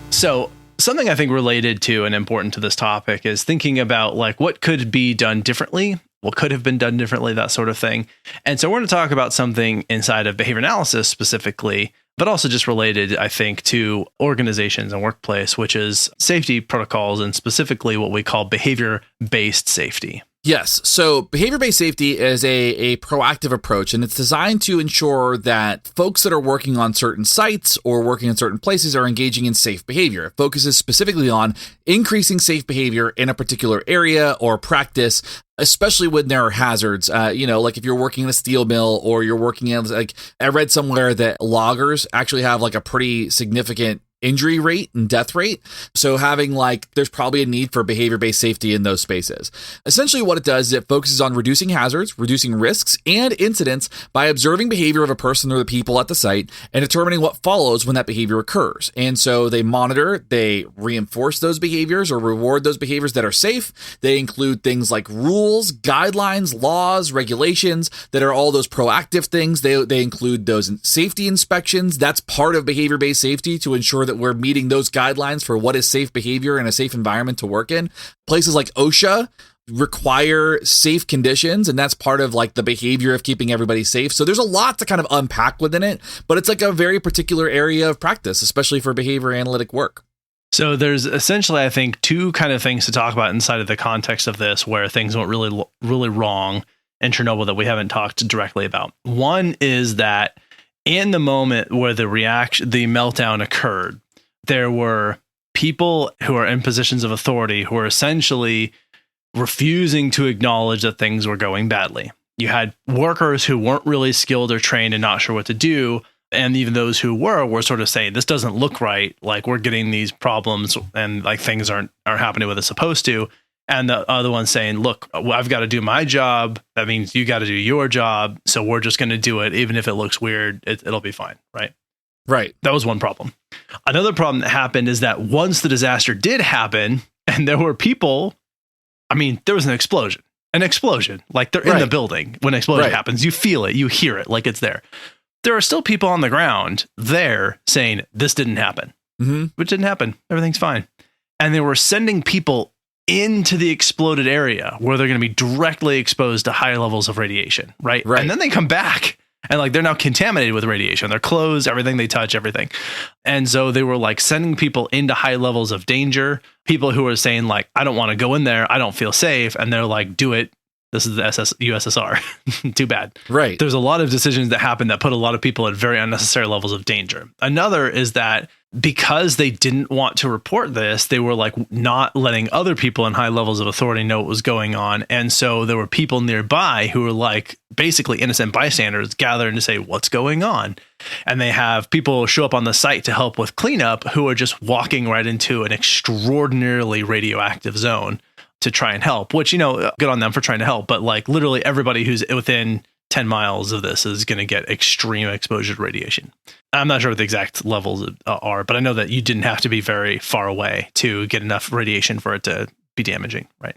so something I think related to and important to this topic is thinking about like what could be done differently, what could have been done differently, that sort of thing. And so we're going to talk about something inside of behavior analysis specifically, but also just related, I think, to organizations and workplace, which is safety protocols and specifically what we call behavior-based safety. Yes. So behavior-based safety is a proactive approach, and it's designed to ensure that folks that are working on certain sites or working in certain places are engaging in safe behavior. It focuses specifically on increasing safe behavior in a particular area or practice, especially when there are hazards. Like if you're working in a steel mill or you're working in, like I read somewhere that loggers actually have like a pretty significant injury rate and death rate. So there's probably a need for behavior-based safety in those spaces. Essentially what it does is it focuses on reducing hazards, reducing risks and incidents by observing behavior of a person or the people at the site and determining what follows when that behavior occurs. And so they monitor, they reinforce those behaviors or reward those behaviors that are safe. They include things like rules, guidelines, laws, regulations that are all those proactive things. They include those safety inspections. That's part of behavior-based safety, to ensure that we're meeting those guidelines for what is safe behavior and a safe environment to work in. Places like OSHA require safe conditions, and that's part of like the behavior of keeping everybody safe. So there's a lot to kind of unpack within it, but it's like a very particular area of practice, especially for behavior analytic work. So there's essentially, I think, two kind of things to talk about inside of the context of this where things went really, really wrong in Chernobyl that we haven't talked directly about. One is that in the moment where the meltdown occurred, there were people who are in positions of authority who were essentially refusing to acknowledge that things were going badly. You had workers who weren't really skilled or trained and not sure what to do. And even those who were sort of saying, this doesn't look right. Like we're getting these problems and like things aren't happening where they're supposed to. And the other one saying, look, I've got to do my job. That means you got to do your job. So we're just going to do it. Even if it looks weird, it'll be fine. Right. Right. That was one problem. Another problem that happened is that once the disaster did happen and there were people, I mean, there was an explosion, like they're in the building. When an explosion happens, you feel it, you hear it, like it's there. There are still people on the ground there saying this didn't happen, which didn't happen. Everything's fine. And they were sending people into the exploded area where they're going to be directly exposed to high levels of radiation. Right. And then they come back and like they're now contaminated with radiation. Their clothes, everything they touch, everything. And so they were like sending people into high levels of danger. People who were saying like, I don't want to go in there. I don't feel safe. And they're like, do it. This is the USSR. Too bad. Right. There's a lot of decisions that happen that put a lot of people at very unnecessary levels of danger. Another is that because they didn't want to report this, they were like not letting other people in high levels of authority know what was going on. And so there were people nearby who were like basically innocent bystanders gathering to say, what's going on? And they have people show up on the site to help with cleanup who are just walking right into an extraordinarily radioactive zone. to try and help, which, good on them for trying to help. But like literally everybody who's within 10 miles of this is going to get extreme exposure to radiation. I'm not sure what the exact levels are, but I know that you didn't have to be very far away to get enough radiation for it to be damaging. Right.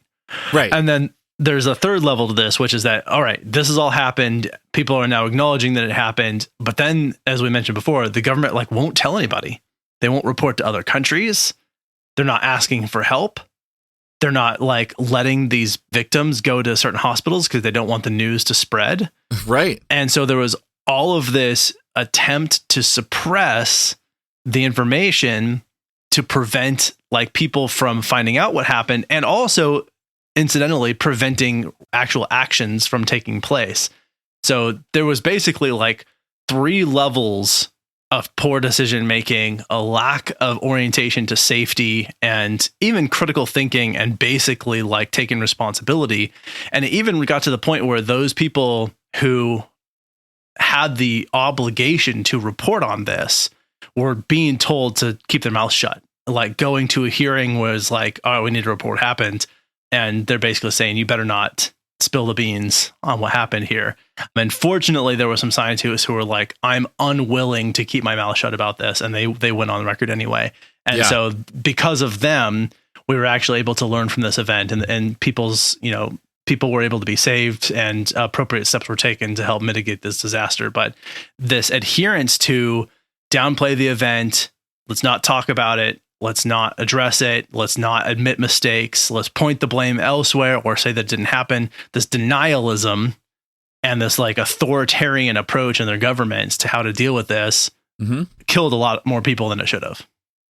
Right. And then there's a third level to this, which is that, all right, this has all happened. People are now acknowledging that it happened. But then, as we mentioned before, the government like won't tell anybody. They won't report to other countries. They're not asking for help. They're not like letting these victims go to certain hospitals because they don't want the news to spread. Right. And so there was all of this attempt to suppress the information to prevent like people from finding out what happened, and also incidentally preventing actual actions from taking place. So there was basically like 3 levels of poor decision making, a lack of orientation to safety, and even critical thinking, and basically like taking responsibility. And it even got to the point where those people who had the obligation to report on this were being told to keep their mouth shut. Like going to a hearing was like, oh, we need to report what happened. And they're basically saying, you better not spill the beans on what happened here. And fortunately, there were some scientists who were like, I'm unwilling to keep my mouth shut about this. And they went on record anyway. And so because of them, we were actually able to learn from this event, and people's, people were able to be saved, and appropriate steps were taken to help mitigate this disaster. But this adherence to downplay the event, let's not talk about it, let's not address it, let's not admit mistakes, let's point the blame elsewhere or say that didn't happen. This denialism and this like authoritarian approach in their governments to how to deal with this killed a lot more people than it should have.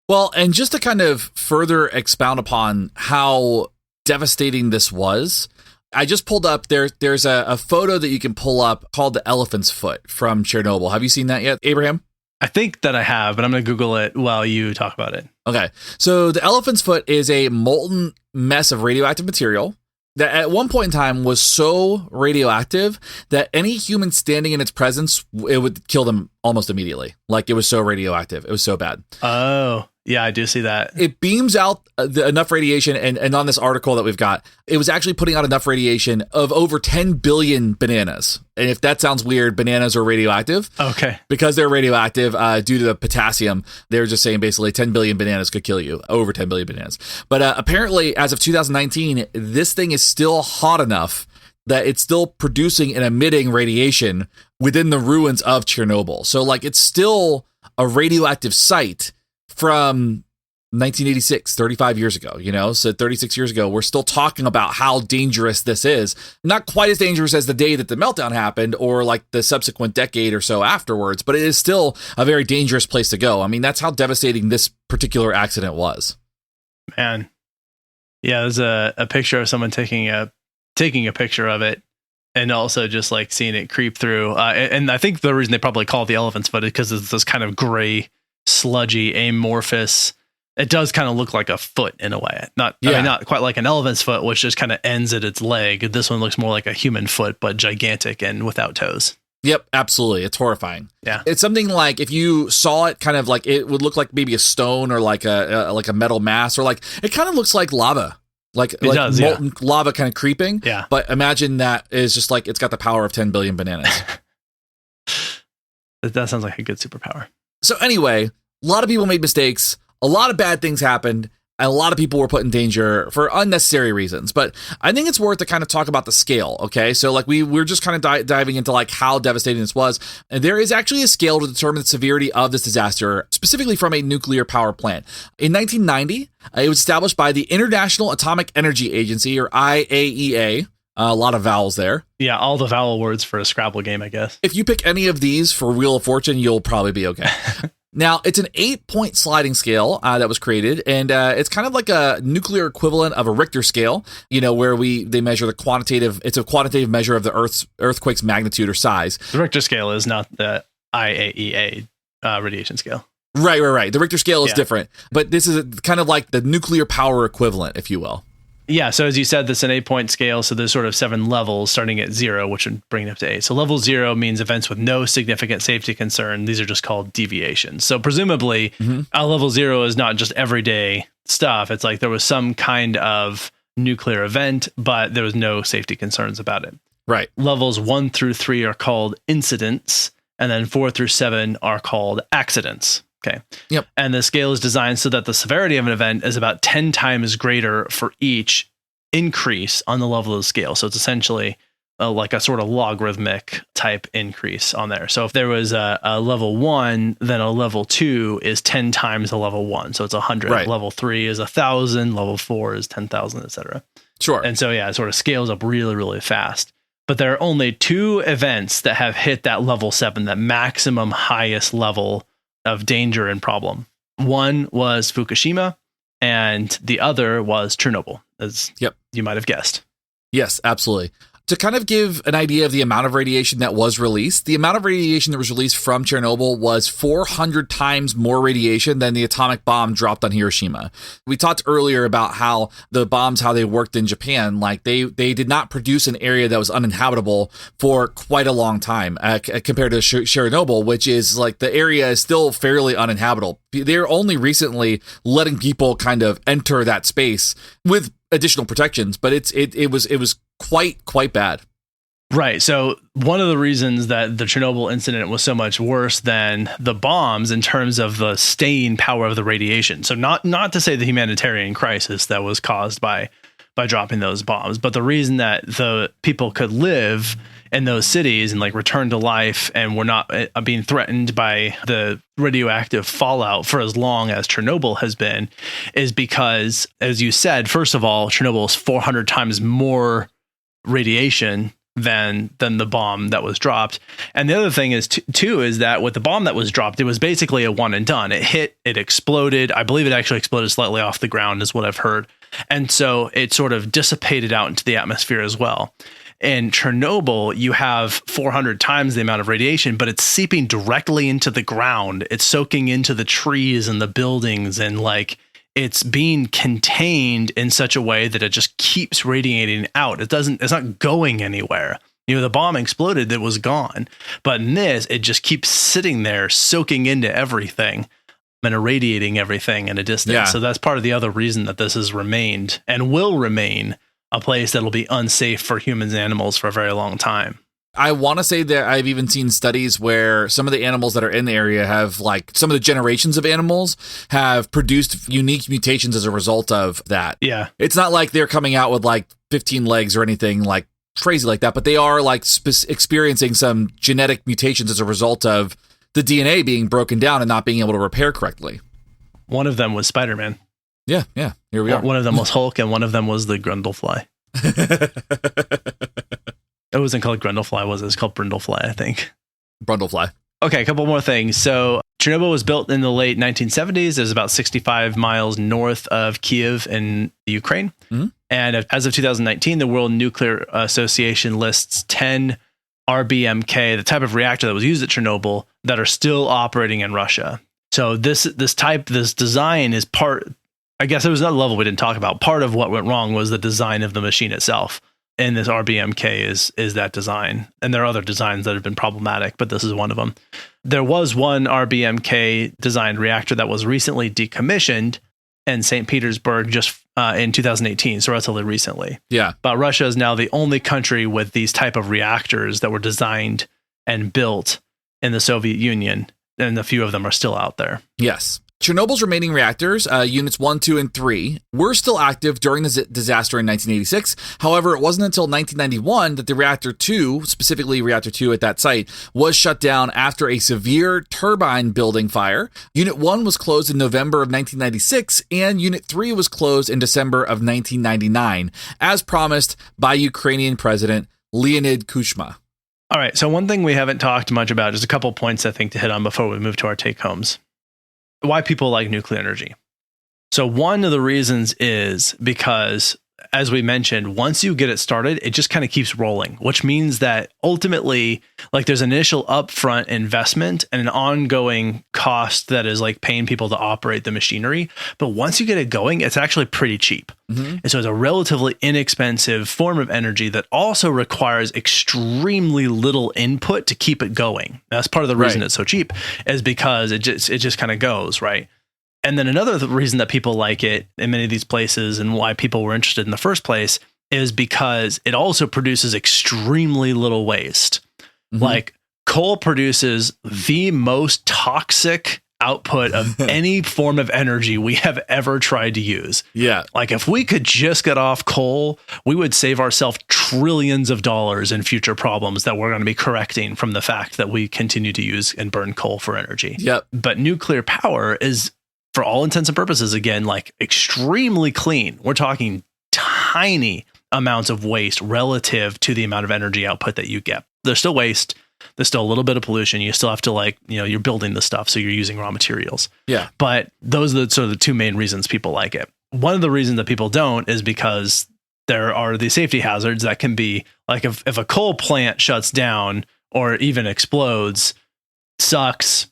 Well, and just to kind of further expound upon how devastating this was, I just pulled up, there's a photo that you can pull up called the elephant's foot from Chernobyl. Have you seen that yet, Abraham? I think that I have, but I'm going to Google it while you talk about it. Okay. So the elephant's foot is a molten mess of radioactive material that at one point in time was so radioactive that any human standing in its presence, it would kill them almost immediately. Like it was so radioactive. It was so bad. Oh, yeah, I do see that. It beams out enough radiation, and on this article that we've got, it was actually putting out enough radiation of over 10 billion bananas. And if that sounds weird, bananas are radioactive. Okay. Because they're radioactive due to the potassium, they're just saying basically 10 billion bananas could kill you, over 10 billion bananas. But apparently, as of 2019, this thing is still hot enough that it's still producing and emitting radiation within the ruins of Chernobyl. So like it's still a radioactive site from 1986, 35 years ago, so 36 years ago, we're still talking about how dangerous this is. Not quite as dangerous as the day that the meltdown happened or like the subsequent decade or so afterwards, but it is still a very dangerous place to go. I mean, that's how devastating this particular accident was. Man. Yeah, there's a picture of someone taking a picture of it, and also just like seeing it creep through. And I think the reason they probably call it the elephant's foot is because it's this kind of gray, sludgy, amorphous. It does kind of look like a foot in a way. I mean, not quite like an elephant's foot, which just kind of ends at its leg. This one looks more like a human foot, but gigantic and without toes. Yep, absolutely. It's horrifying. Yeah. It's something like if you saw it, kind of like it would look like maybe a stone or like a metal mass, or like it kind of looks like lava. Like molten lava kind of creeping. Yeah. But imagine that is just like it's got the power of 10 billion bananas. That sounds like a good superpower. So anyway, a lot of people made mistakes. A lot of bad things happened. And a lot of people were put in danger for unnecessary reasons. But I think it's worth to kind of talk about the scale. Okay. So like we're just kind of diving into like how devastating this was. And there is actually a scale to determine the severity of this disaster, specifically from a nuclear power plant. In 1990, it was established by the International Atomic Energy Agency, or IAEA. A lot of vowels there. Yeah, all the vowel words for a Scrabble game, I guess. If you pick any of these for Wheel of Fortune, you'll probably be okay. Now, it's an 8-point sliding scale that was created, and it's kind of like a nuclear equivalent of a Richter scale, where they measure the quantitative. It's a quantitative measure of the earthquake's magnitude or size. The Richter scale is not the IAEA radiation scale. Right. The Richter scale is different, but this is kind of like the nuclear power equivalent, if you will. Yeah, so as you said, that's an 8-point scale, so there's sort of 7 levels starting at 0, which would bring it up to 8. So level 0 means events with no significant safety concern. These are just called deviations. So presumably, level 0 is not just everyday stuff. It's like there was some kind of nuclear event, but there was no safety concerns about it. Right. Levels 1 through 3 are called incidents, and then 4 through 7 are called accidents. Okay. Yep. And the scale is designed so that the severity of an event is about 10 times greater for each increase on the level of the scale. So it's essentially like a sort of logarithmic type increase on there. So if there was a level 1, then a level 2 is 10 times a level 1. So it's 100. Right. Level 3 is 1,000. Level 4 is 10,000, etc. Sure. And so, yeah, it sort of scales up really, really fast. But there are only 2 events that have hit that level 7, that maximum highest level of danger and problem. One was Fukushima, and the other was Chernobyl, as you might have guessed. Yes, absolutely. To kind of give an idea of the amount of radiation that was released, the amount of radiation that was released from Chernobyl was 400 times more radiation than the atomic bomb dropped on Hiroshima. We talked earlier about how the bombs, how they worked in Japan, like they did not produce an area that was uninhabitable for quite a long time compared to Chernobyl, which is like the area is still fairly uninhabitable. They're only recently letting people kind of enter that space with additional protections, but it was quite bad. Right. So one of the reasons that the Chernobyl incident was so much worse than the bombs in terms of the staying power of the radiation. So not to say the humanitarian crisis that was caused by dropping those bombs, but the reason that the people could live in those cities and like return to life and were not being threatened by the radioactive fallout for as long as Chernobyl has been is because, as you said, first of all, Chernobyl is 400 times more radiation than the bomb that was dropped. And the other thing is too is that with the bomb that was dropped, it was basically a one and done. It hit, it exploded. I believe it actually exploded slightly off the ground is what I've heard. And so it sort of dissipated out into the atmosphere as well. In Chernobyl, you have 400 times the amount of radiation, but it's seeping directly into the ground. It's soaking into the trees and the buildings, and like it's being contained in such a way that it just keeps radiating out. It's not going anywhere. You know, the bomb exploded, it was gone. But in this, it just keeps sitting there, soaking into everything and irradiating everything at a distance. Yeah. So that's part of the other reason that this has remained and will remain a place that'll be unsafe for humans and animals for a very long time. I want to say that I've even seen studies where some of the animals that are in the area have, like, some of the generations of animals have produced unique mutations as a result of that. Yeah. It's not like they're coming out with like 15 legs or anything like crazy like that, but they are like experiencing some genetic mutations as a result of the DNA being broken down and not being able to repair correctly. One of them was Spider-Man. Yeah. Here we are. One of them was Hulk, and one of them was the Grundlefly. It wasn't called Grundlefly, was it? It was called Brindlefly, I think. Brundlefly. Okay, a couple more things. So Chernobyl was built in the late 1970s. It was about 65 miles north of Kiev in Ukraine. Mm-hmm. And as of 2019, the World Nuclear Association lists 10 RBMK, the type of reactor that was used at Chernobyl, that are still operating in Russia. So this design is part, I guess there was another level we didn't talk about. Part of what went wrong was the design of the machine itself. And this RBMK is that design. And there are other designs that have been problematic, but this is one of them. There was one RBMK designed reactor that was recently decommissioned in St. Petersburg just in 2018, so relatively recently. Yeah. But Russia is now the only country with these type of reactors that were designed and built in the Soviet Union, and a few of them are still out there. Yes. Chernobyl's remaining reactors, units 1, 2, and 3, were still active during the disaster in 1986. However, it wasn't until 1991 that the reactor 2, specifically reactor 2 at that site, was shut down after a severe turbine building fire. Unit 1 was closed in November of 1996, and Unit 3 was closed in December of 1999, as promised by Ukrainian President Leonid Kuchma. All right, so one thing we haven't talked much about, just a couple points I think to hit on before we move to our take-homes. Why people like nuclear energy. So one of the reasons is because, as we mentioned, once you get it started, it just kind of keeps rolling, which means that ultimately, like, there's an initial upfront investment and an ongoing cost that is like paying people to operate the machinery. But once you get it going, it's actually pretty cheap. Mm-hmm. And so it's a relatively inexpensive form of energy that also requires extremely little input to keep it going. That's part of the reason it's so cheap, is because it just kind of goes, right? And then another reason that people like it in many of these places and why people were interested in the first place is because it also produces extremely little waste. Mm-hmm. Like coal produces the most toxic output of any form of energy we have ever tried to use. Yeah. Like if we could just get off coal, we would save ourselves trillions of dollars in future problems that we're going to be correcting from the fact that we continue to use and burn coal for energy. Yep. But nuclear power is, for all intents and purposes, again, like extremely clean. We're talking tiny amounts of waste relative to the amount of energy output that you get. There's still waste. There's still a little bit of pollution. You still have to you're building the stuff. So you're using raw materials. Yeah. But those are sort of the two main reasons people like it. One of the reasons that people don't is because there are the safety hazards that can be like if a coal plant shuts down or even explodes, sucks.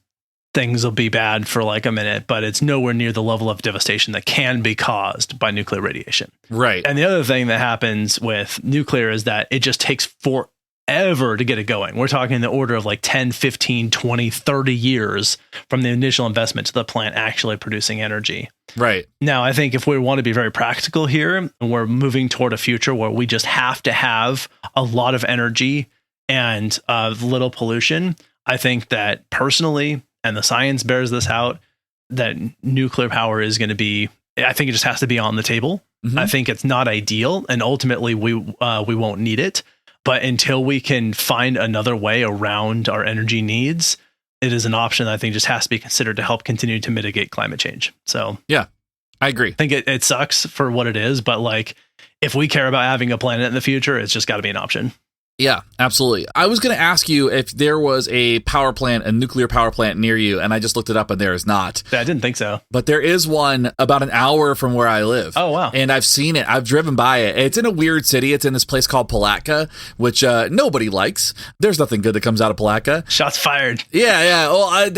Things will be bad for like a minute, but it's nowhere near the level of devastation that can be caused by nuclear radiation. Right. And the other thing that happens with nuclear is that it just takes forever to get it going. We're talking the order of like 10, 15, 20, 30 years from the initial investment to the plant actually producing energy. Right. Now, I think if we want to be very practical here, we're moving toward a future where we just have to have a lot of energy and little pollution. I think that personally, and the science bears this out, that nuclear power is going to be, I think it just has to be on the table. Mm-hmm. I think it's not ideal, and ultimately we won't need it. But until we can find another way around our energy needs, it is an option that I think just has to be considered to help continue to mitigate climate change. So yeah, I agree. I think it sucks for what it is, but like if we care about having a planet in the future, it's just got to be an option. Yeah, absolutely. I was going to ask you if there was a nuclear power plant near you, and I just looked it up and there is not. I didn't think so. But there is one about an hour from where I live. Oh, wow. And I've seen it. I've driven by it. It's in a weird city. It's in this place called Palatka, which nobody likes. There's nothing good that comes out of Palatka. Shots fired. Yeah. Well,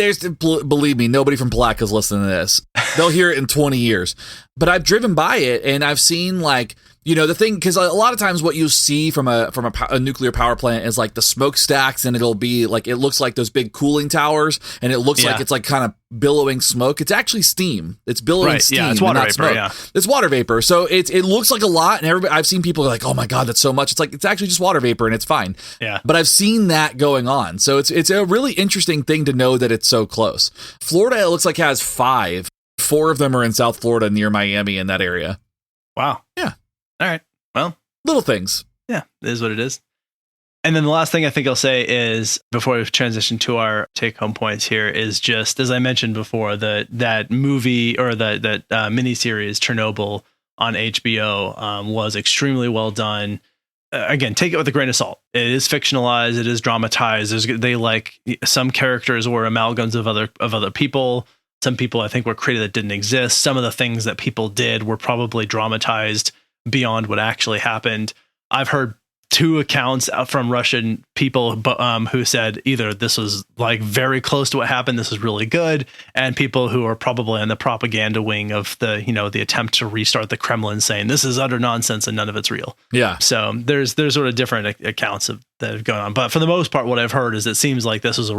believe me, nobody from Palatka is listening to this. They'll hear it in 20 years. But I've driven by it, and I've seen like, the thing, because a lot of times what you see from a nuclear power plant is like the smokestacks, and it'll be like, it looks like those big cooling towers, and it looks like it's like kind of billowing smoke. It's actually steam. It's billowing steam. Yeah, it's water vapor. Smoke. Yeah, it's water vapor. So it looks like a lot, and I've seen people like, oh my God, that's so much. It's like, it's actually just water vapor, and it's fine. Yeah. But I've seen that going on. So it's a really interesting thing to know that it's so close. Florida, it looks like, has 5. 4 of them are in South Florida near Miami, in that area. Wow. Yeah. All right. Well, little things. Yeah, it is what it is. And then the last thing I think I'll say is, before we transition to our take-home points here, is just, as I mentioned before, that movie or that miniseries Chernobyl on HBO was extremely well done. Again, take it with a grain of salt. It is fictionalized. It is dramatized. Some characters were amalgams of other people. Some people I think were created that didn't exist. Some of the things that people did were probably dramatized beyond what actually happened. I've heard 2 accounts from Russian people who said either this was like very close to what happened, this is really good, and people who are probably on the propaganda wing of the attempt to restart the Kremlin saying this is utter nonsense and none of it's real. Yeah. So there's sort of different accounts that have gone on, but for the most part, what I've heard is it seems like this was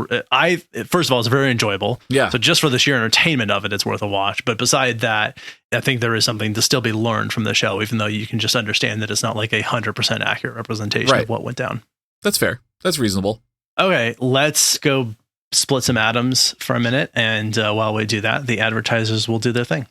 first of all, it's very enjoyable. Yeah. So just for the sheer entertainment of it, it's worth a watch. But beside that, I think there is something to still be learned from the show, even though you can just understand that it's not like 100% accurate representation of what went down. That's fair. That's reasonable. Okay, let's go split some atoms for a minute. And while we do that, the advertisers will do their thing.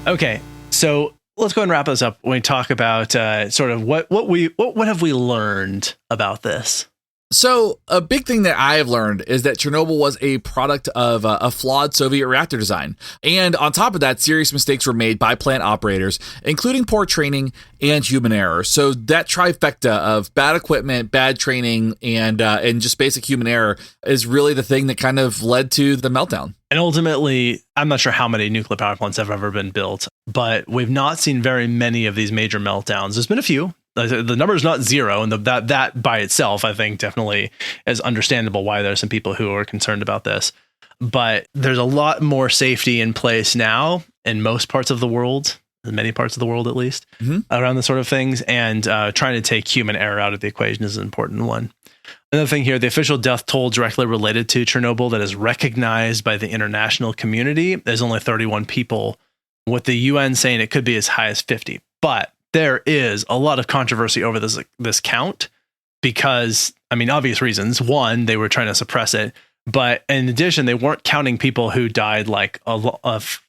Okay, so let's go ahead and wrap this up when we talk about sort of what have we learned about this. So a big thing that I have learned is that Chernobyl was a product of a flawed Soviet reactor design. And on top of that, serious mistakes were made by plant operators, including poor training and human error. So that trifecta of bad equipment, bad training, and just basic human error is really the thing that kind of led to the meltdown. And ultimately, I'm not sure how many nuclear power plants have ever been built, but we've not seen very many of these major meltdowns. There's been a few. The number is not 0, and that by itself, I think, definitely is understandable why there's some people who are concerned about this. But there's a lot more safety in place now in most parts of the world in many parts of the world at least, around this sort of things. And trying to take human error out of the equation is an important one. Another thing here, the official death toll directly related to Chernobyl that is recognized by the international community is only 31 people, with the UN saying it could be as high as 50. But there is a lot of controversy over this count because, I mean, obvious reasons. One, they were trying to suppress it. But in addition, they weren't counting people who died like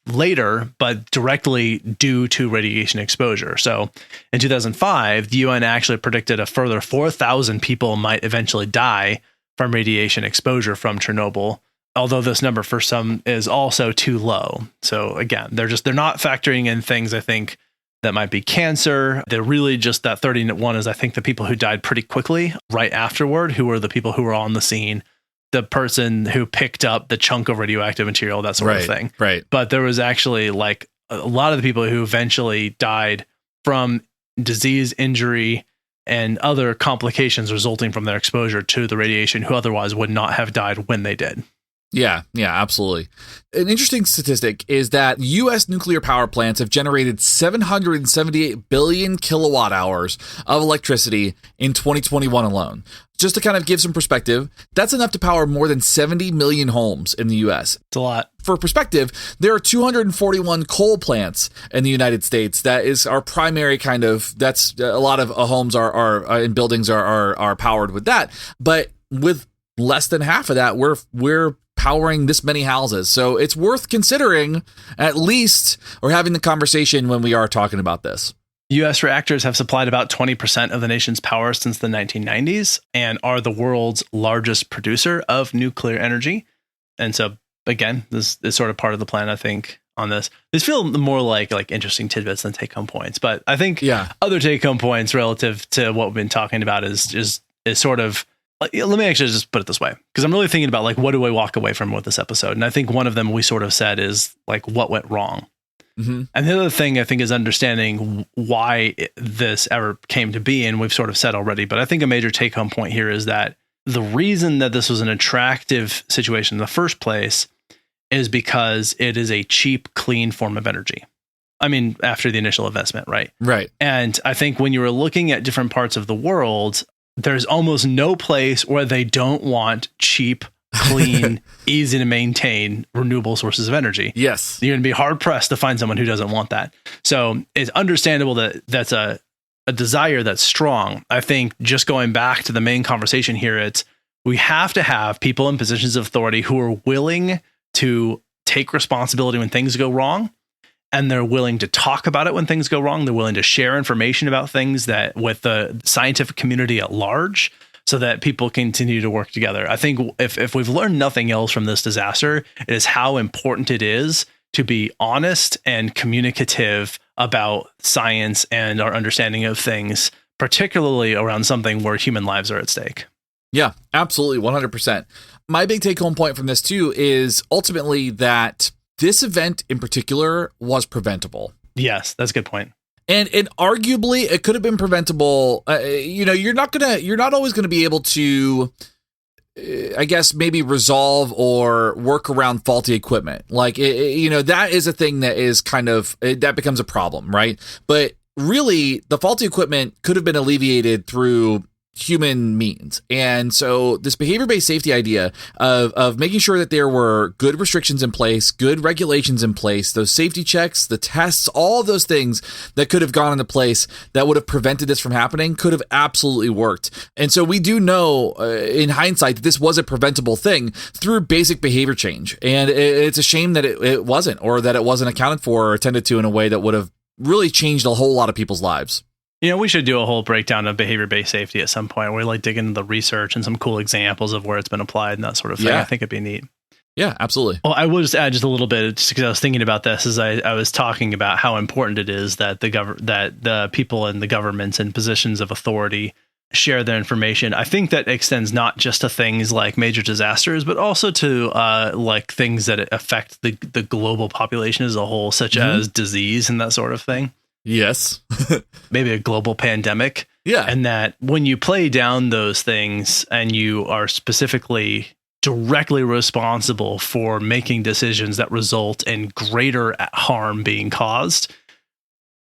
later, but directly due to radiation exposure. So in 2005, the UN actually predicted a further 4,000 people might eventually die from radiation exposure from Chernobyl, although this number for some is also too low. So again, they're not factoring in things, I think, that might be cancer. They're really just that 31 is, I think, the people who died pretty quickly right afterward, who were the people who were on the scene, the person who picked up the chunk of radioactive material, that sort of thing. Right. But there was actually like a lot of the people who eventually died from disease, injury, and other complications resulting from their exposure to the radiation who otherwise would not have died when they did. Yeah, absolutely. An interesting statistic is that U.S. nuclear power plants have generated 778 billion kilowatt hours of electricity in 2021 alone. Just to kind of give some perspective, that's enough to power more than 70 million homes in the U.S. It's a lot. For perspective, there are 241 coal plants in the United States. That is our primary kind of, that's a lot of homes are and buildings are powered with that. But with less than half of that, we're powering this many houses. So it's worth considering at least, or having the conversation when we are talking about this. U.S. reactors have supplied about 20% of the nation's power since the 1990s and are the world's largest producer of nuclear energy. And so, again, this is sort of part of the plan, I think, on this. These feel more like interesting tidbits than take-home points. But I think other take-home points relative to what we've been talking about is sort of, let me actually just put it this way, because I'm really thinking about what do I walk away from with this episode? And I think one of them we sort of said is what went wrong. Mm-hmm. And the other thing I think is understanding why this ever came to be. And we've sort of said already, but I think a major take home point here is that the reason that this was an attractive situation in the first place is because it is a cheap, clean form of energy. I mean, after the initial investment, right? Right. And I think when you were looking at different parts of the world, there's almost no place where they don't want cheap, clean, easy to maintain renewable sources of energy. Yes. You're going to be hard pressed to find someone who doesn't want that. So it's understandable that that's a desire that's strong. I think just going back to the main conversation here, we have to have people in positions of authority who are willing to take responsibility when things go wrong. And they're willing to talk about it when things go wrong. They're willing to share information about things that with the scientific community at large, so that people continue to work together. I think if we've learned nothing else from this disaster, it is how important it is to be honest and communicative about science and our understanding of things, particularly around something where human lives are at stake. Yeah, absolutely. 100%. My big take home point from this too is ultimately that this event in particular was preventable. Yes, that's a good point. And arguably it could have been preventable. You're not always going to be able to, I guess, maybe resolve or work around faulty equipment. That is a thing that is kind of, that becomes a problem, right? But really the faulty equipment could have been alleviated through human means. And so this behavior-based safety idea of making sure that there were good restrictions in place, good regulations in place, those safety checks, the tests, all of those things that could have gone into place that would have prevented this from happening could have absolutely worked. And so we do know in hindsight that this was a preventable thing through basic behavior change. And it's a shame that it wasn't, or that it wasn't accounted for or attended to in a way that would have really changed a whole lot of people's lives. We should do a whole breakdown of behavior-based safety at some point where we dig into the research and some cool examples of where it's been applied and that sort of thing. I think it'd be neat. Yeah, absolutely. Well, I will just add just a little bit, just because I was thinking about this as I was talking about how important it is that the people in the governments and positions of authority share their information. I think that extends not just to things like major disasters, but also to things that affect the global population as a whole, such as disease and that sort of thing. Yes. Maybe a global pandemic. Yeah. And that when you play down those things and you are specifically directly responsible for making decisions that result in greater harm being caused,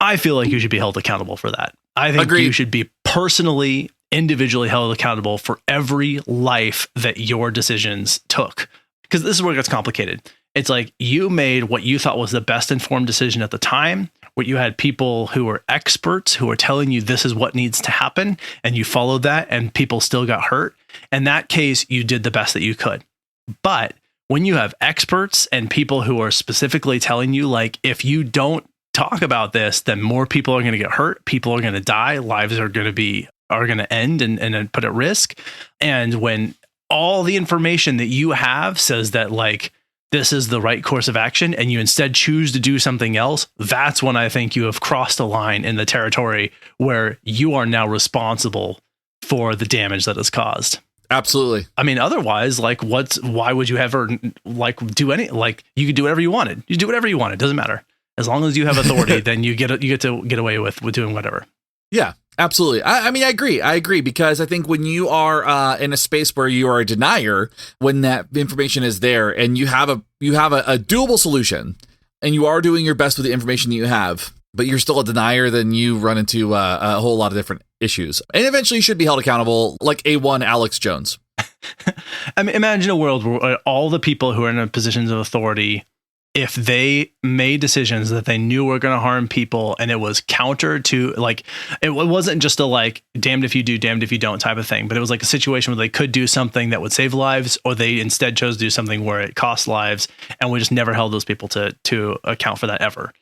I feel like you should be held accountable for that. I think Agreed. You should be personally, individually held accountable for every life that your decisions took. Because this is where it gets complicated. It's like you made what you thought was the best informed decision at the time, where you had people who were experts who were telling you this is what needs to happen, and you followed that, and people still got hurt. In that case, you did the best that you could. But when you have experts and people who are specifically telling you, like, if you don't talk about this, then more people are going to get hurt, people are going to die, lives are going to end and put at risk. And when all the information that you have says that, like, this is the right course of action, and you instead choose to do something else, that's when I think you have crossed a line in the territory where you are now responsible for the damage that is caused. Absolutely. I mean, otherwise, like, why would you ever, like, do any, like, you could do whatever you wanted. You do whatever you wanted. Doesn't matter. As long as you have authority, then you get to get away with doing whatever. Yeah. Absolutely. I mean, I agree because I think when you are in a space where you are a denier, when that information is there and you have a doable solution and you are doing your best with the information that you have, but you're still a denier, then you run into a whole lot of different issues. And eventually you should be held accountable like A1 Alex Jones. I mean, imagine a world where all the people who are in positions of authority, if they made decisions that they knew were going to harm people, and it was counter to, like, it wasn't just a, like, damned if you do, damned if you don't type of thing, but it was like a situation where they could do something that would save lives, or they instead chose to do something where it cost lives, and we just never held those people to account for that ever.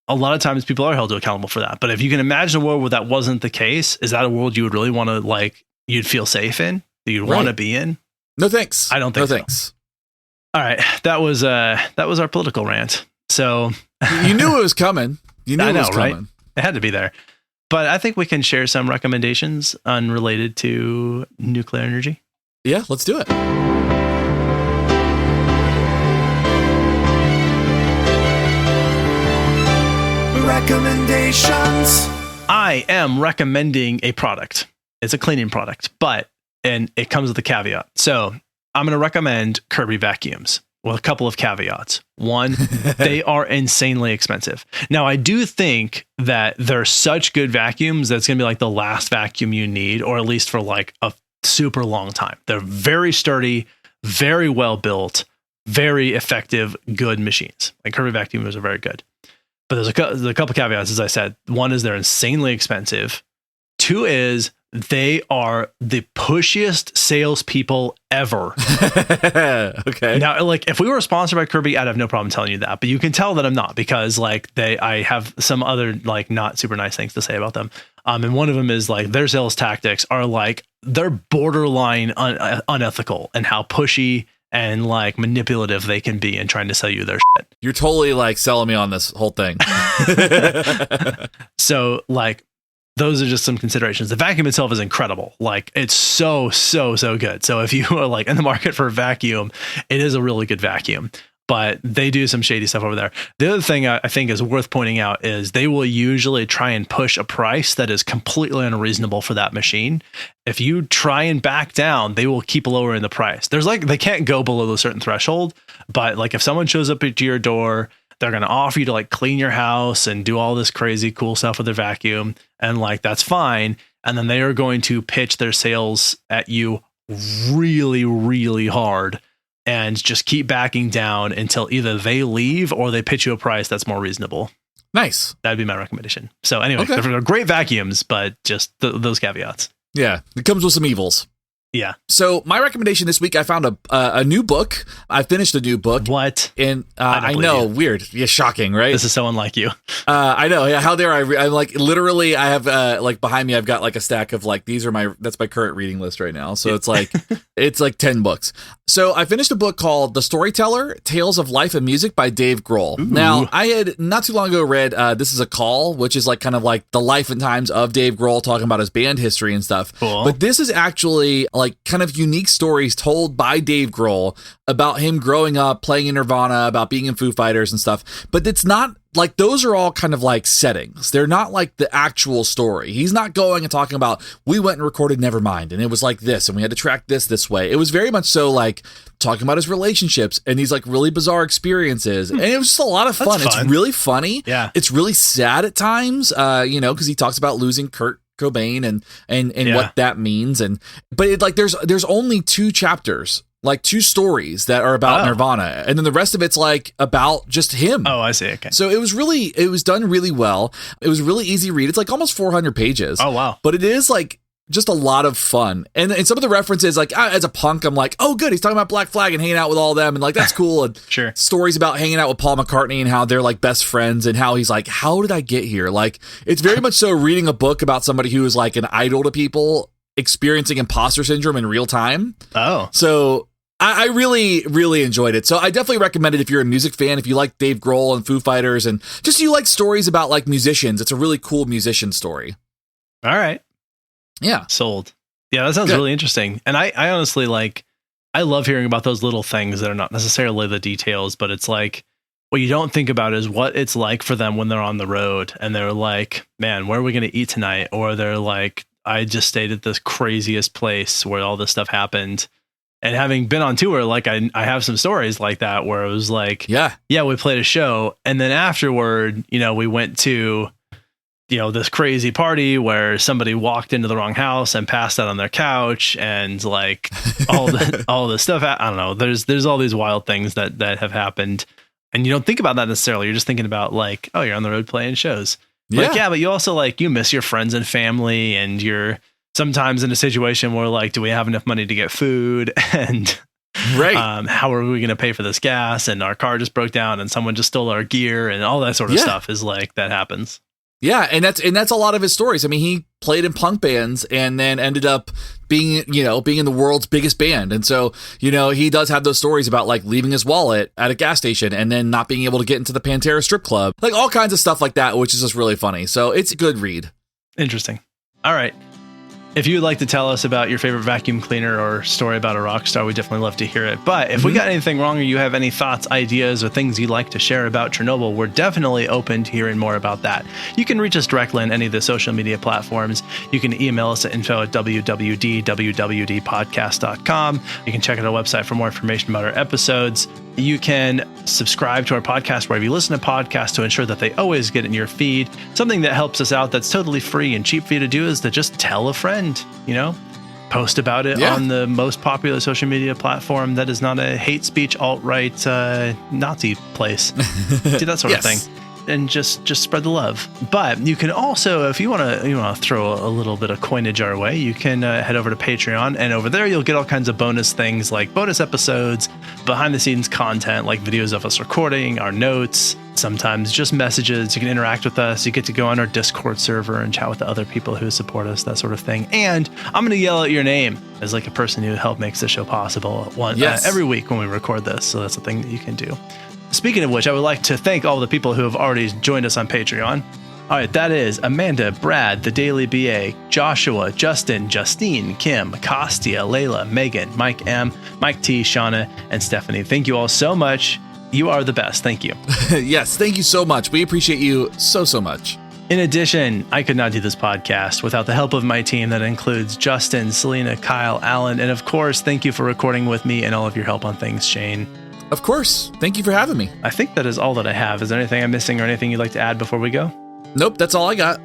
A lot of times people are held accountable for that. But if you can imagine a world where that wasn't the case, is that a world you would really want to, like, you'd feel safe in, that you'd want to be in? No thanks. I don't think so. Thanks. All right, that was our political rant. So you knew it was coming. You knew it was coming. Right? It had to be there. But I think we can share some recommendations unrelated to nuclear energy. Yeah, let's do it. Recommendations. I am recommending a product. It's a cleaning product, and it comes with a caveat. So I'm going to recommend Kirby vacuums with a couple of caveats. One, they are insanely expensive. Now, I do think that they're such good vacuums that's going to be like the last vacuum you need, or at least for like a super long time. They're very sturdy, very well built, very effective, good machines. Like Kirby vacuums are very good. But there's a couple caveats, as I said. One is they're insanely expensive. Two is they are the pushiest salespeople ever. Okay. Now, like, if we were sponsored by Kirby, I'd have no problem telling you that. But you can tell that I'm not, because like I have some other like not super nice things to say about them. And one of them is like their sales tactics are like they're borderline unethical and how pushy and like manipulative they can be in trying to sell you their shit. You're totally like selling me on this whole thing. So like, those are just some considerations. The vacuum itself is incredible. Like, it's so good. So if you are like in the market for a vacuum, it is a really good vacuum, but they do some shady stuff over there. The other thing I think is worth pointing out is they will usually try and push a price that is completely unreasonable for that machine. If you try and back down, they will keep lowering the price. There's like, they can't go below a certain threshold, but like if someone shows up at your door, they're going to offer you to like clean your house and do all this crazy cool stuff with their vacuum. And like, that's fine. And then they are going to pitch their sales at you really, really hard and just keep backing down until either they leave or they pitch you a price that's more reasonable. Nice. That'd be my recommendation. So anyway, okay. They're great vacuums, but just those caveats. Yeah. It comes with some evils. Yeah. So my recommendation this week, I found a new book. I finished a new book. What? And I know, weird. Yeah, shocking, right? This is so unlike you. I know. Yeah. How dare I? I'm like, literally, I have like behind me, I've got like a stack of like, that's my current reading list right now. So it's like, it's like 10 books. So I finished a book called The Storyteller, Tales of Life and Music by Dave Grohl. Ooh. Now, I had not too long ago read This Is a Call, which is like kind of like the life and times of Dave Grohl, talking about his band history and stuff. Cool. But this is actually like kind of unique stories told by Dave Grohl about him growing up, playing in Nirvana, about being in Foo Fighters and stuff. But it's not like those are all kind of like settings. They're not like the actual story. He's not going and talking about, we went and recorded Nevermind and it was like this and we had to track this way. It was very much so like talking about his relationships and these like really bizarre experiences. And it was just a lot of fun. It's really funny. Yeah. It's really sad at times, because he talks about losing Kurt Cobain and what that means. But there's only 2 chapters, like 2 stories that are about Nirvana, and then the rest of it's like about just him. Oh, I see. Okay. So it was done really well. It was a really easy read. It's like almost 400 pages. Oh, wow. But it is like just a lot of fun. And some of the references, like as a punk, I'm like, oh, good. He's talking about Black Flag and hanging out with all them. And like, that's cool. And sure. Stories about hanging out with Paul McCartney and how they're like best friends and how he's like, how did I get here? Like, it's very much so reading a book about somebody who is like an idol to people experiencing imposter syndrome in real time. Oh. So I really, really enjoyed it. So I definitely recommend it if you're a music fan, if you like Dave Grohl and Foo Fighters, and just you like stories about like musicians. It's a really cool musician story. All right. Yeah. Sold. Yeah, that sounds really interesting. And I honestly I love hearing about those little things that are not necessarily the details, but it's like what you don't think about is what it's like for them when they're on the road and they're like, man, where are we going to eat tonight? Or they're like, I just stayed at this craziest place where all this stuff happened. And having been on tour, like I have some stories like that where it was like, yeah, we played a show. And then afterward, we went to, this crazy party where somebody walked into the wrong house and passed out on their couch and like all the stuff. I don't know. There's all these wild things that have happened. And you don't think about that necessarily. You're just thinking about like, oh, you're on the road playing shows. Yeah. Like, yeah, but you also like, you miss your friends and family and you're sometimes in a situation where like, do we have enough money to get food? And how are we going to pay for this gas? And our car just broke down and someone just stole our gear and all that sort of stuff is like, that happens. Yeah. And that's a lot of his stories. I mean, he played in punk bands and then ended up being in the world's biggest band. And so, he does have those stories about like leaving his wallet at a gas station and then not being able to get into the Pantera strip club, like all kinds of stuff like that, which is just really funny. So it's a good read. Interesting. All right. If you would like to tell us about your favorite vacuum cleaner or story about a rock star, we'd definitely love to hear it. But if we got anything wrong or you have any thoughts, ideas, or things you'd like to share about Chernobyl, we're definitely open to hearing more about that. You can reach us directly on any of the social media platforms. You can email us at info@wwd.wwdpodcast.com. You can check out our website for more information about our episodes. You can subscribe to our podcast wherever you listen to podcasts to ensure that they always get in your feed. Something that helps us out that's totally free and cheap for you to do is to just tell a friend, post about it on the most popular social media platform that is not a hate speech, alt-right, Nazi place. Do that sort of thing. And just spread the love. But you can also, if you want to throw a little bit of coinage our way, you can head over to Patreon, and over there you'll get all kinds of bonus things like bonus episodes, behind the scenes content like videos of us recording, our notes, sometimes just messages. You can interact with us. You get to go on our Discord server and chat with the other people who support us, that sort of thing. And I'm going to yell out your name as like a person who helped make this show possible every week when we record this. So that's a thing that you can do. Speaking of which, I would like to thank all the people who have already joined us on Patreon. All right, that is Amanda, Brad, The Daily BA, Joshua, Justin, Justine, Kim, Kostia, Layla, Megan, Mike M, Mike T, Shauna, and Stephanie. Thank you all so much. You are the best. Thank you. Yes, thank you so much. We appreciate you so much. In addition, I could not do this podcast without the help of my team that includes Justin, Selena, Kyle, Alan, and of course, thank you for recording with me and all of your help on things, Shane. Of course. Thank you for having me. I think that is all that I have. Is there anything I'm missing or anything you'd like to add before we go? Nope, that's all I got.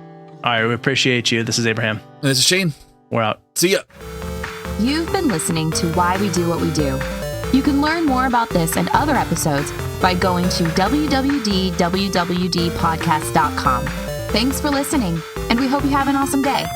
All right, we appreciate you. This is Abraham. And this is Shane. We're out. See ya. You've been listening to Why We Do What We Do. You can learn more about this and other episodes by going to www.wwdpodcast.com. Thanks for listening, and we hope you have an awesome day.